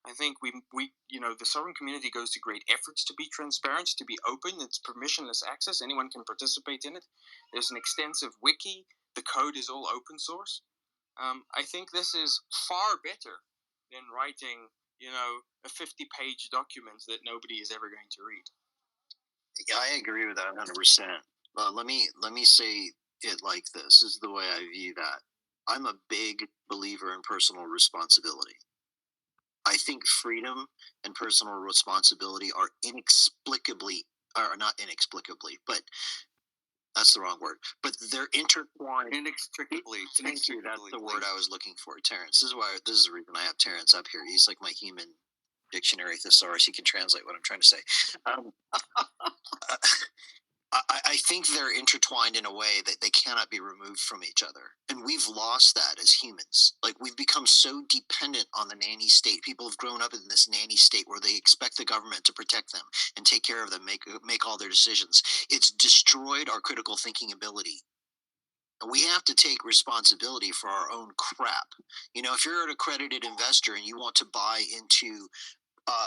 I think we the sovereign community goes to great efforts to be transparent, to be open. It's permissionless access. Anyone can participate in it. There's an extensive wiki. The code is all open source. I think this is far better than writing, a 50-page document that nobody is ever going to read. Yeah, I agree with that 100%. Let me say it like this. This is the way I view that. I'm a big believer in personal responsibility. I think freedom and personal responsibility are inexplicably, or not inexplicably, but that's the wrong word. But they're intertwined. Inextricably. Thank you. That's the word I was looking for. Terrence. This is the reason I have Terrence up here. He's like my human dictionary thesaurus. He can translate what I'm trying to say. I think they're intertwined in a way that they cannot be removed from each other. And we've lost that as humans. Like, we've become so dependent on the nanny state. People have grown up in this nanny state where they expect the government to protect them and take care of them, make all their decisions. It's destroyed our critical thinking ability. And we have to take responsibility for our own crap. You know, if you're an accredited investor and you want to buy into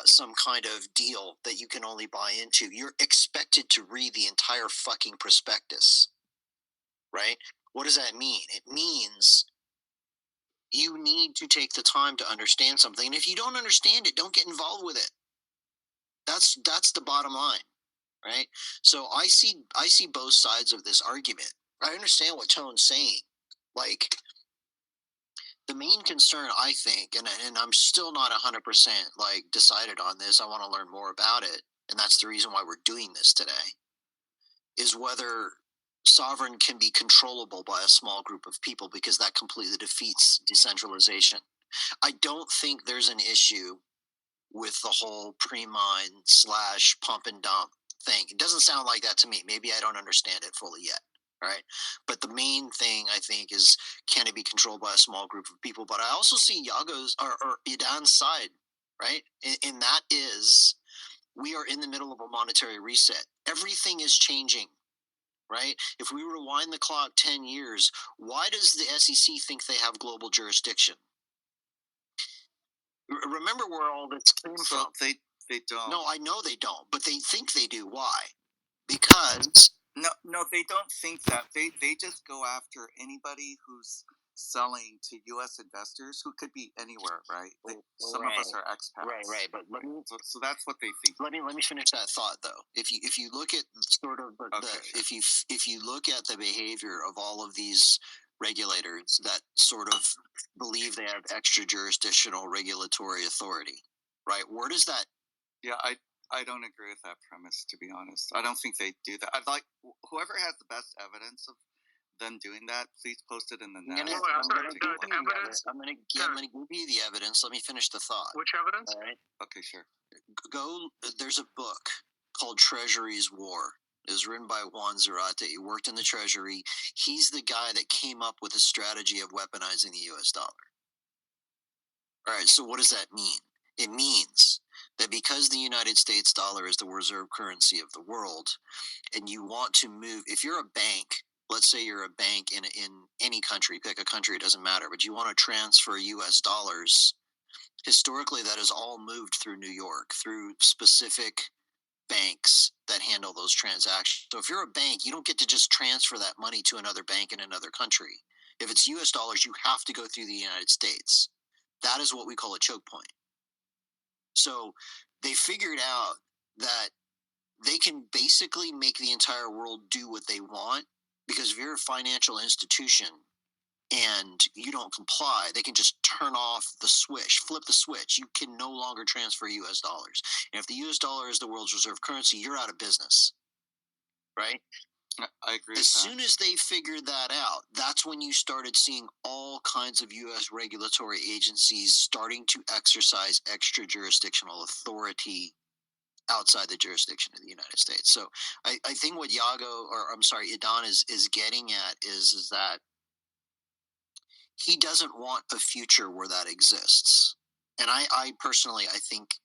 some kind of deal that you can only buy into, you're expected to read the entire fucking prospectus, right? What does that mean? It means you need to take the time to understand something. And if you don't understand it, don't get involved with it. That's the bottom line, right? So I see both sides of this argument. I understand what Tone's saying. Like, the main concern, I think, and I'm still not 100% like decided on this. I want to learn more about it, and that's the reason why we're doing this today, is whether sovereign can be controllable by a small group of people, because that completely defeats decentralization. I don't think there's an issue with the whole pre-mine / pump and dump thing. It doesn't sound like that to me. Maybe I don't understand it fully yet. Right. But the main thing, I think, is, can it be controlled by a small group of people? But I also see Yago's or Edan's side, right? And that is, we are in the middle of a monetary reset. Everything is changing, right? If we rewind the clock 10 years, why does the SEC think they have global jurisdiction? Remember where all this came from. They don't. No, I know they don't, but they think they do. Why? Because no, they don't think that. They just go after anybody who's selling to U.S. investors, who could be anywhere, right? Some of us are expats, right. But so that's what they think. Let me finish that thought, though. If you look at sort of if you look at the behavior of all of these regulators that sort of believe they have extra jurisdictional regulatory authority, right? Where does that? Yeah, I don't agree with that premise, to be honest. I don't think they do that. I'd like whoever has the best evidence of them doing that, please post it in the net. I'm gonna give you the evidence. Let me finish the thought. Which evidence? All right. Okay, sure. There's a book called Treasury's War. It was written by Juan Zarate. He worked in the Treasury. He's the guy that came up with a strategy of weaponizing the US dollar. All right, so what does that mean? It means that because the United States dollar is the reserve currency of the world, and you want to move, if you're a bank, let's say you're a bank in any country, pick a country, it doesn't matter, but you want to transfer US dollars, historically that is all moved through New York, through specific banks that handle those transactions. So if you're a bank, you don't get to just transfer that money to another bank in another country. If it's US dollars, you have to go through the United States. That is what we call a choke point. So they figured out that they can basically make the entire world do what they want, because if you're a financial institution and you don't comply, they can just turn off the switch, flip the switch. You can no longer transfer US dollars. And if the US dollar is the world's reserve currency, you're out of business. Right? I agree. As soon as they figured that out, that's when you started seeing all kinds of US regulatory agencies starting to exercise extra jurisdictional authority outside the jurisdiction of the United States. So I think what Edan is getting at is that he doesn't want a future where that exists. And I personally, I think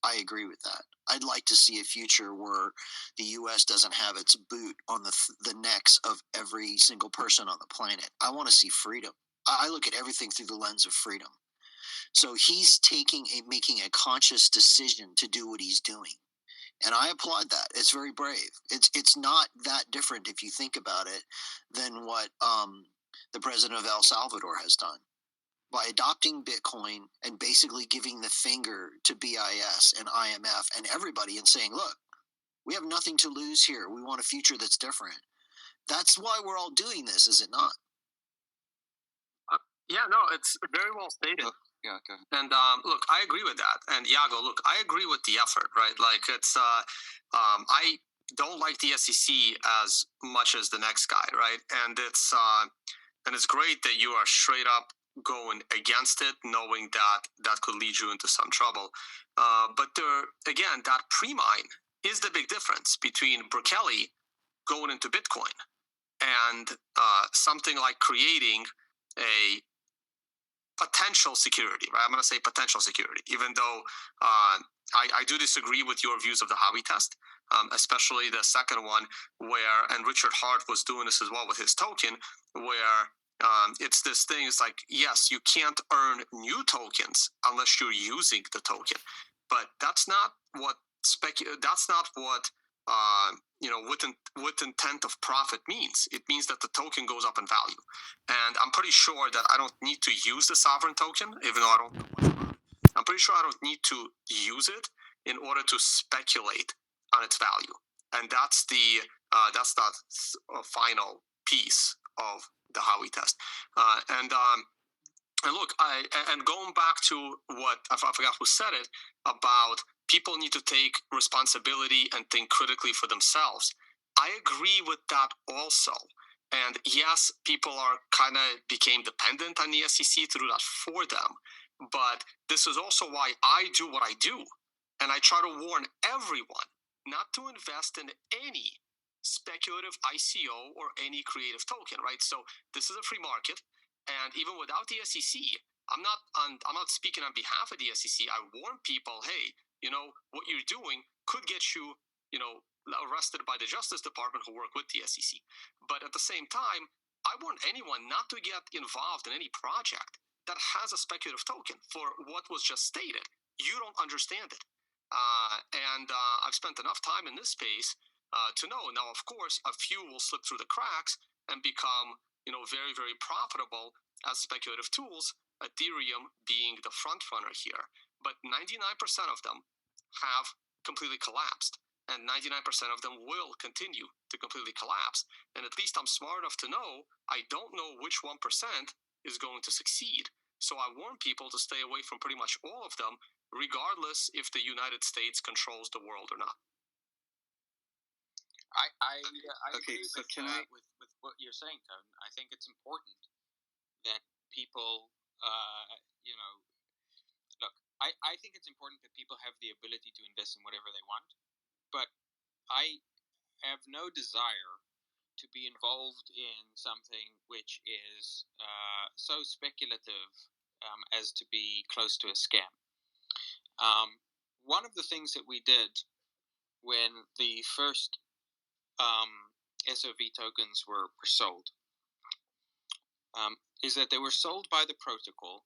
I agree with that. I'd like to see a future where the U.S. doesn't have its boot on the necks of every single person on the planet. I want to see freedom. I look at everything through the lens of freedom. So he's making a conscious decision to do what he's doing. And I applaud that. It's very brave. It's not that different, if you think about it, than what the president of El Salvador has done. By adopting Bitcoin and basically giving the finger to BIS and IMF and everybody and saying, look, We have nothing to lose here. We want a future that's different. That's why we're all doing this, is it not? Yeah, no, it's very well stated. Yeah, go ahead. And look, I agree with that. And Yago, look, I agree with the effort, right? Like it's, I don't like the SEC as much as the next guy, right? And it's great that you are straight up going against it, knowing that that could lead you into some trouble. But there, again, that pre-mine is the big difference between Berkeley going into Bitcoin and something like creating a potential security, right? I'm going to say potential security, even though I do disagree with your views of the Howey test, especially the second one where, and Richard Hart was doing this as well with his token, where it's this thing, it's like, yes, you can't earn new tokens unless you're using the token, but that's not what with intent of profit means. It means that the token goes up in value. And I'm pretty sure that I don't need to use the sovereign token, even though I don't know much about it. I'm pretty sure I don't need to use it in order to speculate on its value. And that's the final piece of the Howey test. And look, and going back to what I forgot who said it about people need to take responsibility and think critically for themselves. I agree with that also. And yes, people are kind of became dependent on the SEC to do that for them. But this is also why I do what I do. And I try to warn everyone not to invest in any speculative ICO or any creative token, right? So this is a free market. And even without the SEC, I'm not speaking on behalf of the SEC. I warn people, hey, what you're doing could get you, arrested by the Justice Department who work with the SEC. But at the same time, I want anyone not to get involved in any project that has a speculative token for what was just stated. You don't understand it. And I've spent enough time in this space to know. Now, of course, a few will slip through the cracks and become, very, very profitable as speculative tools, Ethereum being the front runner here. But 99% of them have completely collapsed. And 99% of them will continue to completely collapse. And at least I'm smart enough to know I don't know which 1% is going to succeed. So I warn people to stay away from pretty much all of them, regardless if the United States controls the world or not. I Okay, agree so with what you're saying, Tone. I think it's important that people, look, I think it's important that people have the ability to invest in whatever they want, but I have no desire to be involved in something which is so speculative as to be close to a scam. One of the things that we did when the first SOV tokens were sold is that they were sold by the protocol,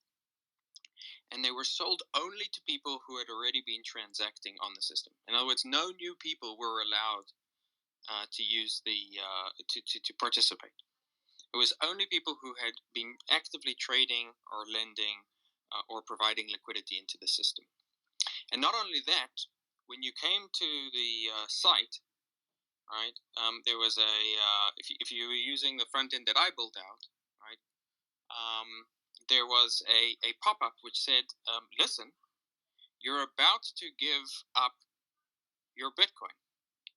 and they were sold only to people who had already been transacting on the system. In other words, no new people were allowed to use to participate. It was only people who had been actively trading or lending or providing liquidity into the system. And not only that, when you came to the site, right, there was if you were using the front end that I built out, right, there was a pop-up which said, listen, you're about to give up your Bitcoin.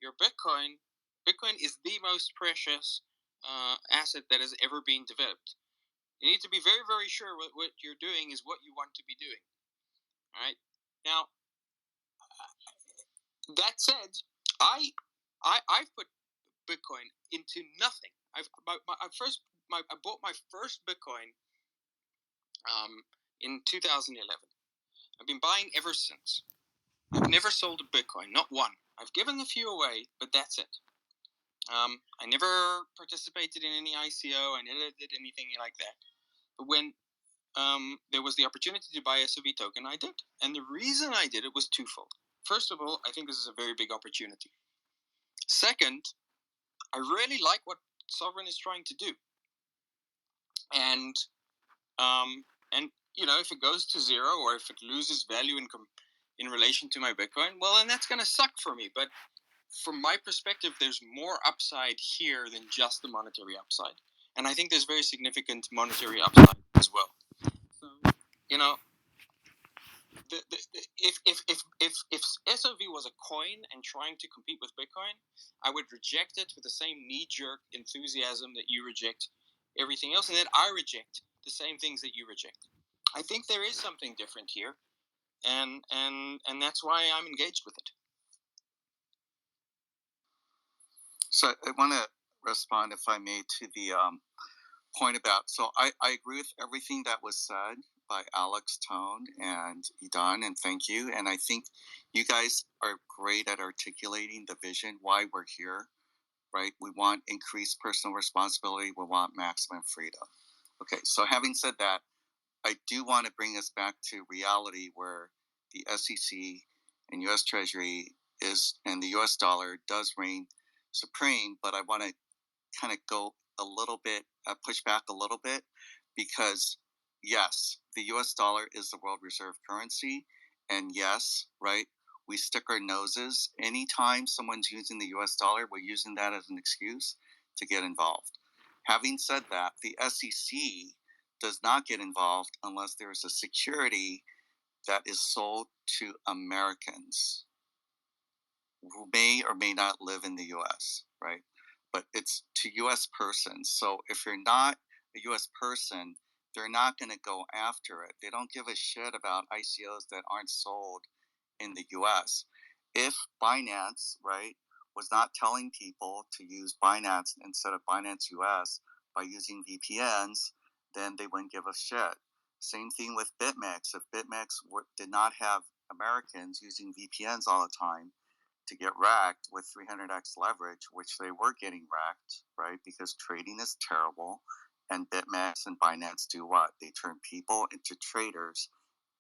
Your Bitcoin is the most precious asset that has ever been developed. You need to be very, very sure what you're doing is what you want to be doing. All right. Now, that said, I've put Bitcoin into nothing. I bought my first Bitcoin in 2011. I've been buying ever since. I've never sold a Bitcoin, not one. I've given a few away, but that's it. I never participated in any ICO. I never did anything like that. But when there was the opportunity to buy a SOV token, I did. And the reason I did it was twofold. First of all, I think this is a very big opportunity. Second, I really like what Sovryn is trying to do. And if it goes to zero or if it loses value in relation to my Bitcoin, well, then that's going to suck for me. But from my perspective, there's more upside here than just the monetary upside, and I think there's very significant monetary upside as well. So, you know, if SOV was a coin and trying to compete with Bitcoin, I would reject it with the same knee-jerk enthusiasm that you reject everything else, and that I reject the same things that you reject. I think there is something different here, and that's why I'm engaged with it. So I want to respond, if I may, to the point about. So I agree with everything that was said by Alex, Tone, and Edan, and thank you. And I think you guys are great at articulating the vision, why we're here, right? We want increased personal responsibility. We want maximum freedom. Okay, so having said that, I do want to bring us back to reality where the SEC and U.S. Treasury and the U.S. dollar does reign supreme, but I want to kind of go a little bit, push back a little bit, because yes, the US dollar is the world reserve currency. And yes, right, we stick our noses anytime someone's using the US dollar, we're using that as an excuse to get involved. Having said that, the SEC does not get involved unless there is a security that is sold to Americans who may or may not live in the US, right? But it's to US persons. So if you're not a US person, they're not going to go after it. They don't give a shit about ICOs that aren't sold in the US. If Binance, right, was not telling people to use Binance instead of Binance US by using VPNs, then they wouldn't give a shit. Same thing with BitMEX. If BitMEX did not have Americans using VPNs all the time to get racked with 300x leverage, which they were getting racked, right? Because trading is terrible. And BitMEX and Binance do what? They turn people into traders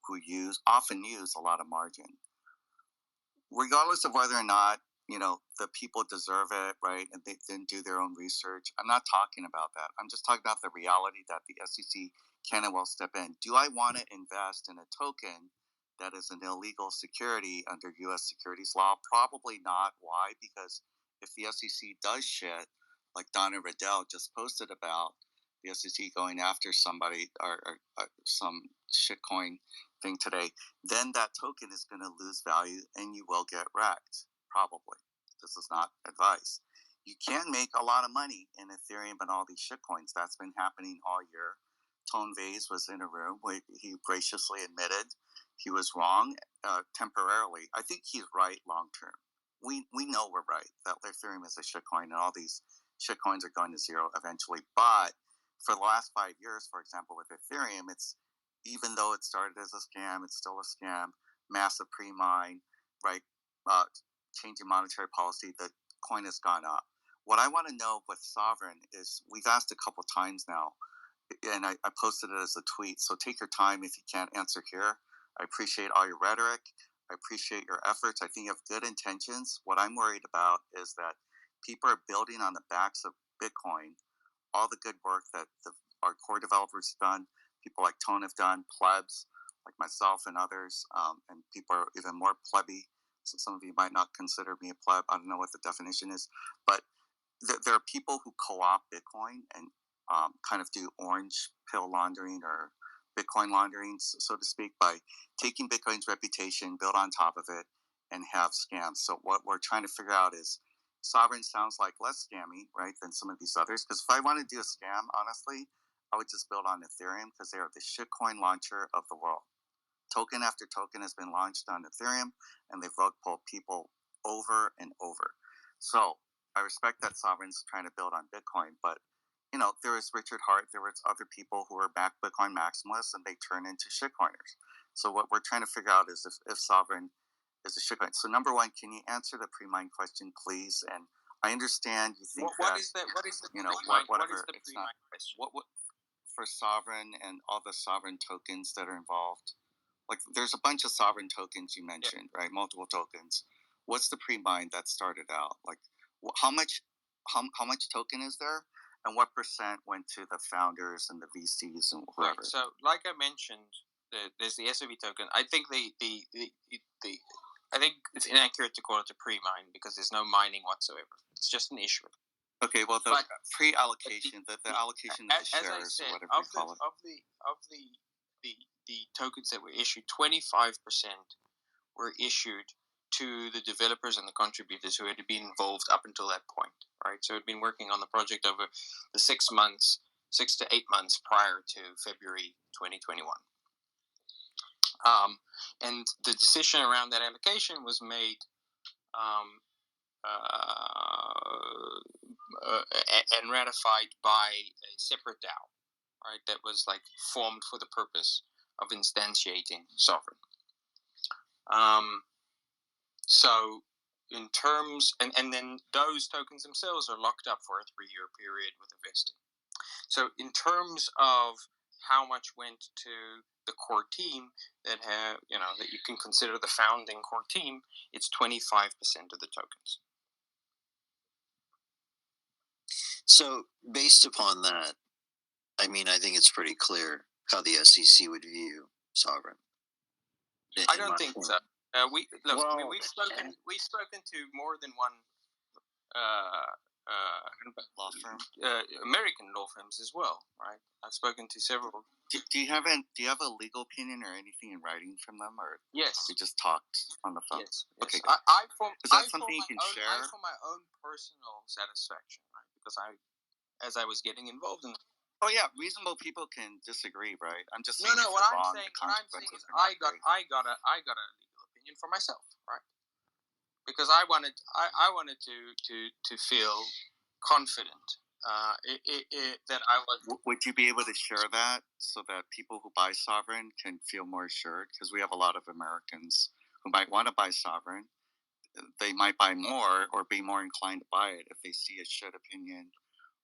who often use a lot of margin. Regardless of whether or not, the people deserve it, right? And they didn't do their own research. I'm not talking about that. I'm just talking about the reality that the SEC can and will step in. Do I want to invest in a token that is an illegal security under U.S. securities law? Probably not. Why? Because if the SEC does shit, like Donna Riddell just posted about the SEC going after somebody or some shitcoin thing today, then that token is going to lose value and you will get wrecked, probably. This is not advice. You can make a lot of money in Ethereum and all these shitcoins. That's been happening all year. Tone Vays was in a room where he graciously admitted he was wrong temporarily. I think he's right long term. We know we're right, that Ethereum is a shitcoin and all these shitcoins are going to zero eventually. But for the last 5 years, for example, with Ethereum, even though it started as a scam, it's still a scam. Massive pre-mine, right? Changing monetary policy, the coin has gone up. What I want to know with Sovryn is, we've asked a couple times now, and I posted it as a tweet. So take your time if you can't answer here. I appreciate all your rhetoric. I appreciate your efforts. I think you have good intentions. What I'm worried about is that people are building on the backs of Bitcoin all the good work that our core developers have done, people like Tone have done, plebs like myself and others, and people are even more plebby. So some of you might not consider me a pleb. I don't know what the definition is, but there are people who co-opt Bitcoin and kind of do orange pill laundering or Bitcoin laundering, so to speak, by taking Bitcoin's reputation, build on top of it, and have scams. So what we're trying to figure out is, Sovryn sounds like less scammy, right, than some of these others. Because if I want to do a scam, honestly, I would just build on Ethereum, because they are the shitcoin launcher of the world. Token after token has been launched on Ethereum, and they've rug pulled people over and over. So I respect that Sovryn's trying to build on Bitcoin, but there was Richard Hart, there was other people who were back Bitcoin maximalists, and they turn into shitcoiners. So what we're trying to figure out is if Sovryn is a shitcoin. So number one, can you answer the pre-mine question, please? And I understand you think what is the whatever. It's not question? What for Sovryn and all the Sovryn tokens that are involved. Like, there's a bunch of Sovryn tokens you mentioned, right? Multiple tokens. What's the pre-mine that started out? Like, how much token is there, and what percent went to the founders and the VCs and whoever? Right. So, like I mentioned, there's the SOV token. I think the I think it's inaccurate to call it a pre-mine because there's no mining whatsoever. It's just an issue. Okay, well, the pre-allocation, the allocation of the shares, or whatever you call it. Of the tokens that were issued, 25% were issued to the developers and the contributors who had been involved up until that point, right? So had been working on the project over the 6 to 8 months prior to February 2021. And the decision around that allocation was made and ratified by a separate DAO, right? That was like formed for the purpose of instantiating Sovryn. So in terms, and then those tokens themselves are locked up for a 3-year period with a vesting. So in terms of how much went to the core team that that you can consider the founding core team, it's 25% of the tokens. So based upon that, I mean, I think it's pretty clear how the SEC would view Sovryn. I don't think so. We've spoken to more than one law firm, American law firms as well, right? I've spoken to several. Do you have a legal opinion or anything in writing from them, or yes, you just talked on the phone? Yes. Okay. Is that something you can share? For my own personal satisfaction, right? Because as I was getting involved in. Oh yeah, reasonable people can disagree, right? I'm just saying. What I'm saying is I got a legal opinion for myself, right? Because I wanted to feel confident that I was. Would you be able to share that so that people who buy Sovryn can feel more assured? Because we have a lot of Americans who might want to buy Sovryn. They might buy more or be more inclined to buy it if they see a should opinion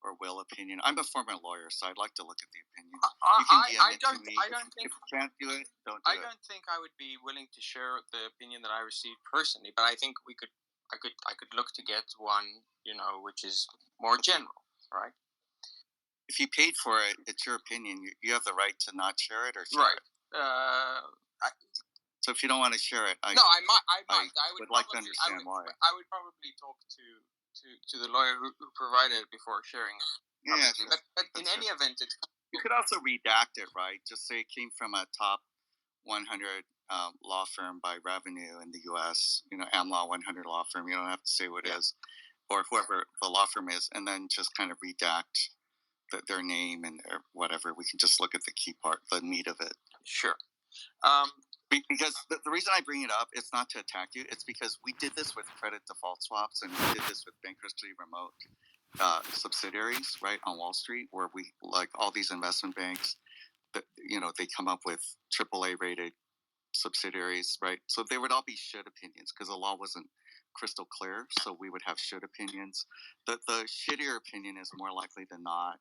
or will opinion. I'm a former lawyer, so I'd like to look at the opinion. You can DM it to me. If you can't do it, don't do it. I don't think I would be willing to share the opinion that I received personally, but I think I could look to get one, which is more general, right? If you paid for it, it's your opinion. You have the right to not share it or share it. So if you don't want to share it, I would like to understand why. I would probably talk to the lawyer who provided it before sharing it. Yeah, but in any event, you could also redact it, right? Just say it came from a top 100 law firm by revenue in the U.S. AmLaw 100 law firm. You don't have to say what it is, or whoever the law firm is, and then just kind of redact their name and whatever. We can just look at the key part, the meat of it. Sure. Because the reason I bring it up, it's not to attack you. It's because we did this with credit default swaps, and we did this with bankruptcy remote subsidiaries, right, on Wall Street, where we, like all these investment banks, that they come up with AAA rated subsidiaries, right? So they would all be should opinions because the law wasn't crystal clear. So we would have should opinions. The shittier opinion is more likely than not,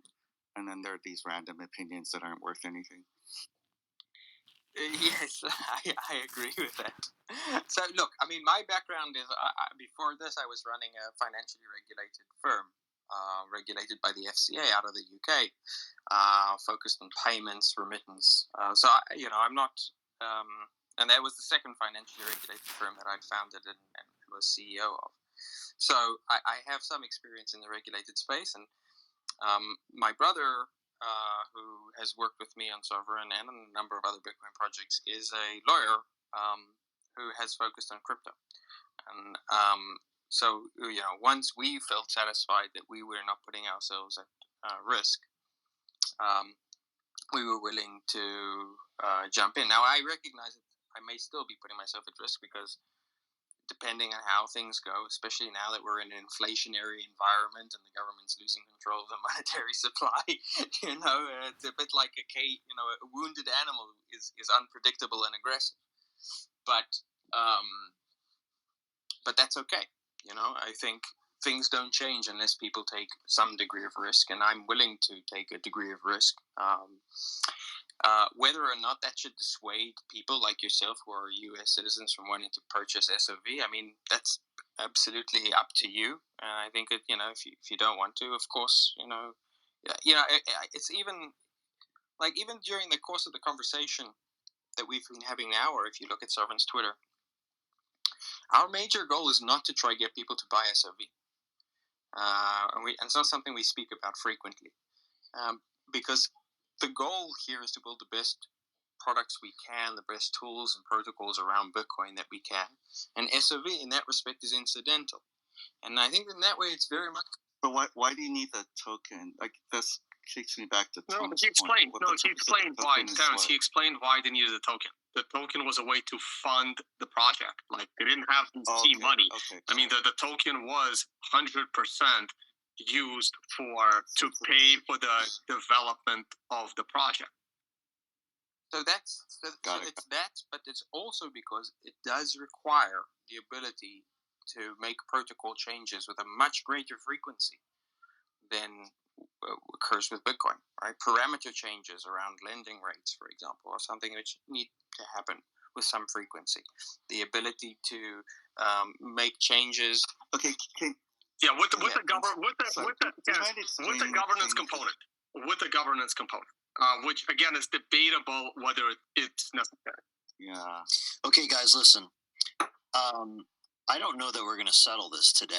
and then there are these random opinions that aren't worth anything. Yes, I agree with that. So, look, I mean, my background is, before this, I was running a financially regulated firm, regulated by the FCA out of the UK, focused on payments, remittance. So, I'm not, and that was the second financially regulated firm that I'd founded and was CEO of. So, I have some experience in the regulated space, and my brother, who has worked with me on Sovryn and a number of other Bitcoin projects, is a lawyer who has focused on crypto. And so, once we felt satisfied that we were not putting ourselves at risk, we were willing to jump in. Now, I recognize that I may still be putting myself at risk because depending on how things go, especially now that we're in an inflationary environment and the government's losing control of the monetary supply, it's a bit like a wounded animal is unpredictable and aggressive. But that's okay. I think things don't change unless people take some degree of risk, and I'm willing to take a degree of risk. Whether or not that should dissuade people like yourself who are U.S. citizens from wanting to purchase SOV, I mean, that's absolutely up to you. And I think that, if you don't want to, of course, it's even during the course of the conversation that we've been having now, or if you look at Sovryn's Twitter, Our major goal is not to try get people to buy SOV. And it's not something we speak about frequently, because the goal here is to build the best products we can, the best tools and protocols around Bitcoin that we can. And SOV, in that respect, is incidental. And I think in that way, it's very much. But why do you need the token? Like, this takes me back to Tone's he explained. He explained why, Terrence. He explained why they needed a token. The token was a way to fund the project. Like, they didn't have VC money. Okay, I mean, the token was 100% used to pay for the development of the project. So it's that, but it's also because it does require the ability to make protocol changes with a much greater frequency than occurs with Bitcoin, right? Parameter changes around lending rates, for example, are something which need to happen with some frequency. The ability to make changes. Okay. With the governance component. With the governance component, which again is debatable whether it's necessary. Yeah. Okay, guys, listen. I don't know that we're going to settle this today.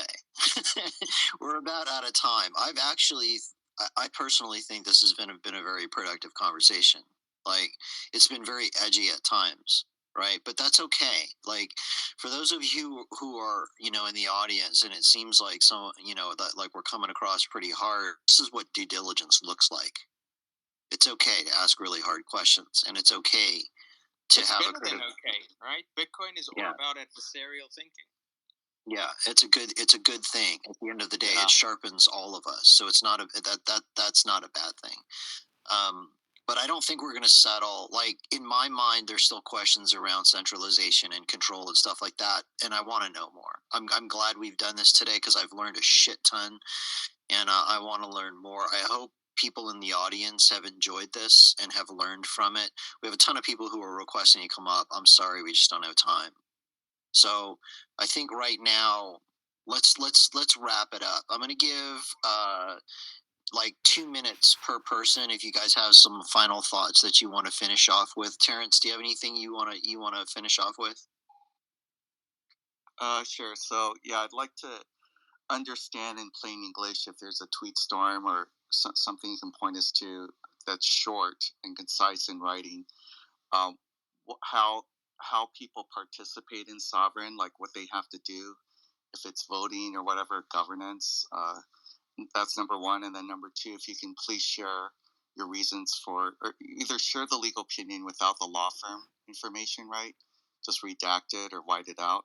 We're about out of time. I personally think this has been a very productive conversation. Like, it's been very edgy at times, right? But that's okay. Like, for those of you who are, in the audience, and it seems like that like we're coming across pretty hard. This is what due diligence looks like. It's okay to ask really hard questions, and it's okay to have a critical. Okay, right? Bitcoin is all about adversarial thinking. Yeah, it's a good thing. At the end of the day, it sharpens all of us. So it's not that's not a bad thing. But I don't think we're going to settle. Like, in my mind, there's still questions around centralization and control and stuff like that, and I want to know more. I'm glad we've done this today because I've learned a shit ton, and I want to learn more. I hope people in the audience have enjoyed this and have learned from it. We have a ton of people who are requesting to come up. I'm sorry, we just don't have time. So I think right now, let's wrap it up. I'm going to give like 2 minutes per person. If you guys have some final thoughts that you want to finish off with, Terrence, do you have anything you want to finish off with? Sure. So yeah, I'd like to understand in plain English if there's a tweet storm or something you can point us to that's short and concise in writing. How people participate in Sovryn, like what they have to do, if it's voting or whatever governance. That's number one. And then number two, if you can please share your reasons for, or either share the legal opinion without the law firm information, right? Just redact it or white it out.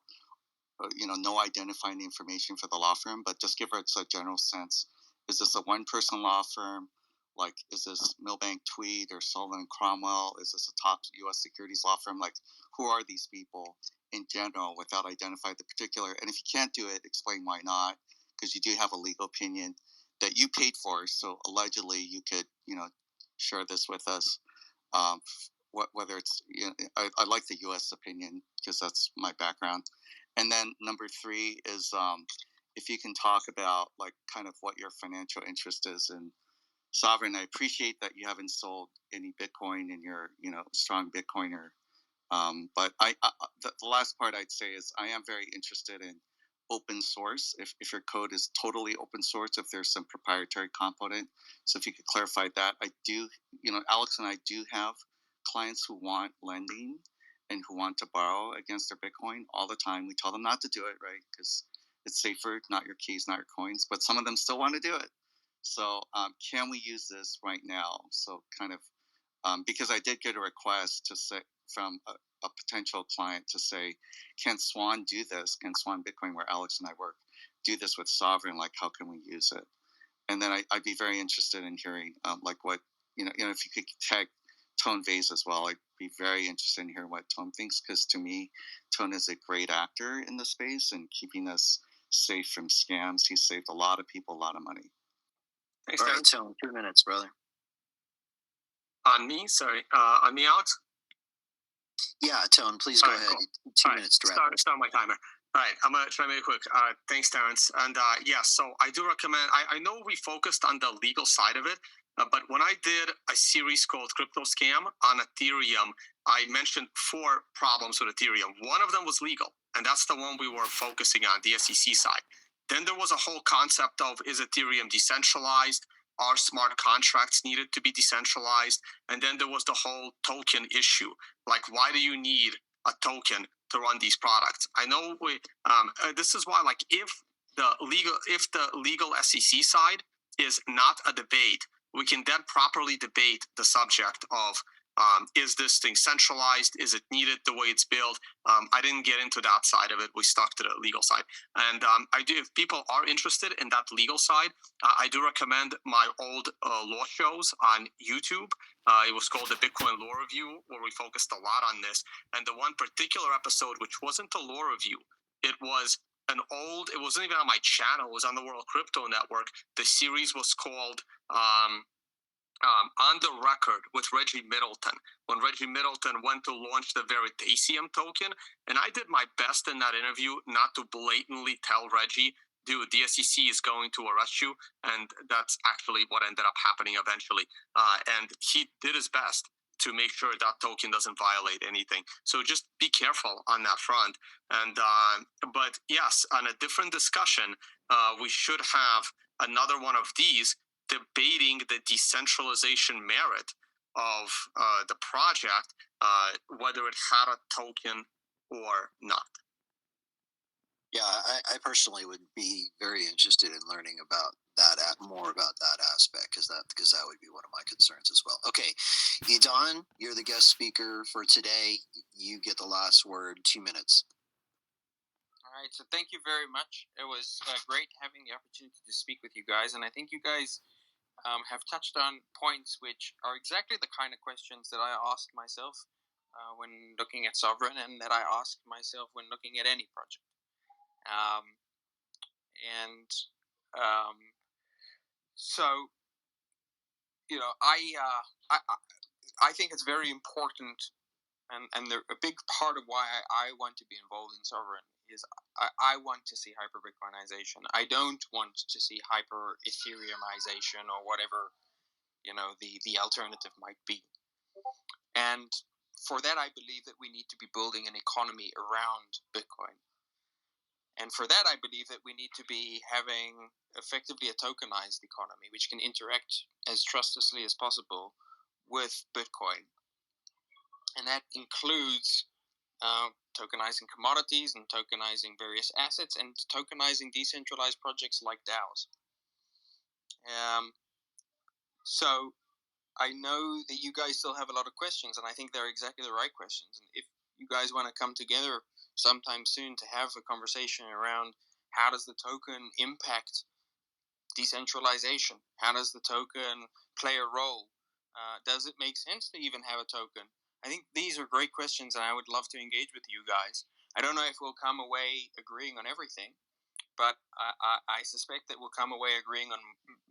No identifying information for the law firm, but just give us a general sense. Is this a one-person law firm? Like, is this Milbank Tweed or Sullivan Cromwell? Is this a top U.S. securities law firm? Like, who are these people in general without identifying the particular? And if you can't do it, explain why not, because you do have a legal opinion that you paid for. So allegedly, you could, share this with us. Whether it's, I like the U.S. opinion because that's my background. And then number three is if you can talk about like kind of what your financial interest is in Sovryn. I appreciate that you haven't sold any Bitcoin and you're, strong Bitcoiner. But the last part I'd say is I am very interested in open source. If your code is totally open source, if there's some proprietary component. So if you could clarify that. I do, Alex and I do have clients who want lending and who want to borrow against their Bitcoin all the time. We tell them not to do it, right? Because it's safer, not your keys, not your coins. But some of them still want to do it. So can we use this right now? So kind of, because I did get a request to say from a potential client to say, can Swan do this? Can Swan Bitcoin, where Alex and I work, do this with Sovryn? Like, how can we use it? And then I'd be very interested in hearing like what, if you could tag Tone Vays as well. I'd be very interested in hearing what Tone thinks, because to me, Tone is a great actor in the space and keeping us safe from scams. He's saved a lot of people a lot of money. Thanks, all right, Tone, 2 minutes, brother. On me? Sorry. On me, Alex? Yeah, Tone, please go ahead. Cool. 2 minutes to wrap. Start my timer. All right, I'm going to try to make it quick. Thanks, Terrence. And so I do recommend, I know we focused on the legal side of it, But when I did a series called Crypto Scam on Ethereum, I mentioned 4 problems with Ethereum. One of them was legal, and that's the one we were focusing on, the SEC side. Then there was a whole concept of, is Ethereum decentralized? Are smart contracts needed to be decentralized? And then there was the whole token issue. Like, why do you need a token to run these products? I know this is why, like, if the legal SEC side is not a debate, we can then properly debate the subject of is this thing centralized? Is it needed the way it's built? I didn't get into that side of it. We stuck to the legal side. And I do, if people are interested in that legal side, I do recommend my old law shows on YouTube. It was called the Bitcoin Law Review, where we focused a lot on this. And the one particular episode, which wasn't a law review, it was it wasn't even on my channel, it was on the World Crypto Network. The series was called On the Record with Reggie Middleton, when Reggie Middleton went to launch the Veritasium token. And I did my best in that interview not to blatantly tell Reggie, dude, the SEC is going to arrest you. And that's actually what ended up happening eventually. And he did his best to make sure that token doesn't violate anything. So just be careful on that front. And but yes, on a different discussion, we should have another one of these debating the decentralization merit of the project, whether it had a token or not. Yeah, I personally would be very interested in learning about that, more about that aspect, because that would be one of my concerns as well. Okay, Edan, you're the guest speaker for today. You get the last word. 2 minutes. All right, so thank you very much. It was great having the opportunity to speak with you guys, and I think you guys have touched on points which are exactly the kind of questions that I asked myself when looking at Sovryn, and that I ask myself when looking at any project. So, you know, I think it's very important, and a big part of why I want to be involved in Sovryn is I want to see hyper Bitcoinization. I don't want to see hyper Ethereumization or whatever, you know, the alternative might be. And for that, I believe that we need to be building an economy around Bitcoin. And for that, I believe that we need to be having effectively a tokenized economy, which can interact as trustlessly as possible with Bitcoin. And that includes tokenizing commodities and tokenizing various assets and tokenizing decentralized projects like DAOs. So I know that you guys still have a lot of questions, and I think they're exactly the right questions. And if you guys want to come together sometime soon to have a conversation around how does the token impact decentralization? How does the token play a role? Does it make sense to even have a token? I think these are great questions, and I would love to engage with you guys. I don't know if we'll come away agreeing on everything, but I suspect that we'll come away agreeing on,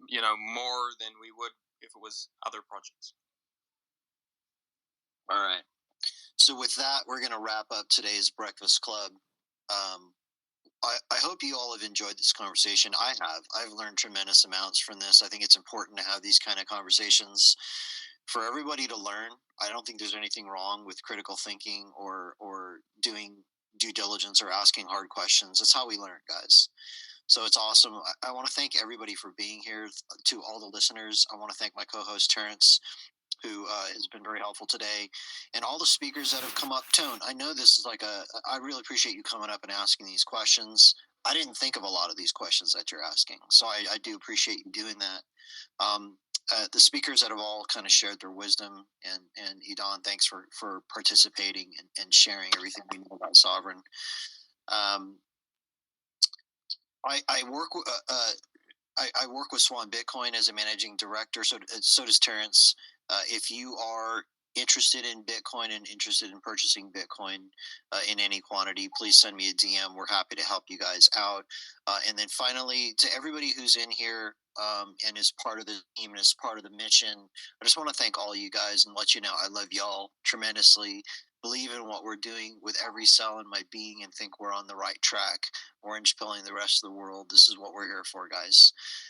you know, more than we would if it was other projects. All right. So with that, we're going to wrap up today's Breakfast Club. I hope you all have enjoyed this conversation. I have. I've learned tremendous amounts from this. I think it's important to have these kind of conversations for everybody to learn. I don't think there's anything wrong with critical thinking or doing due diligence or asking hard questions. That's how we learn, guys. So it's awesome. I want to thank everybody for being here. To all the listeners, I want to thank my co-host Terrence, who has been very helpful today, and all the speakers that have come up. Tone, I know this is I really appreciate you coming up and asking these questions. I didn't think of a lot of these questions that you're asking, so I do appreciate you doing that. The speakers that have all kind of shared their wisdom, and Edan, thanks for participating and sharing everything we know about Sovryn. I work with Swan Bitcoin as a managing director. So does Terrence. If you are interested in Bitcoin and interested in purchasing Bitcoin in any quantity, please send me a DM. We're happy to help you guys out. And then finally, to everybody who's in here and is part of the team and is part of the mission, I just want to thank all you guys and let you know I love y'all tremendously. Believe in what we're doing with every cell in my being and think we're on the right track. Orange pilling the rest of the world. This is what we're here for, guys.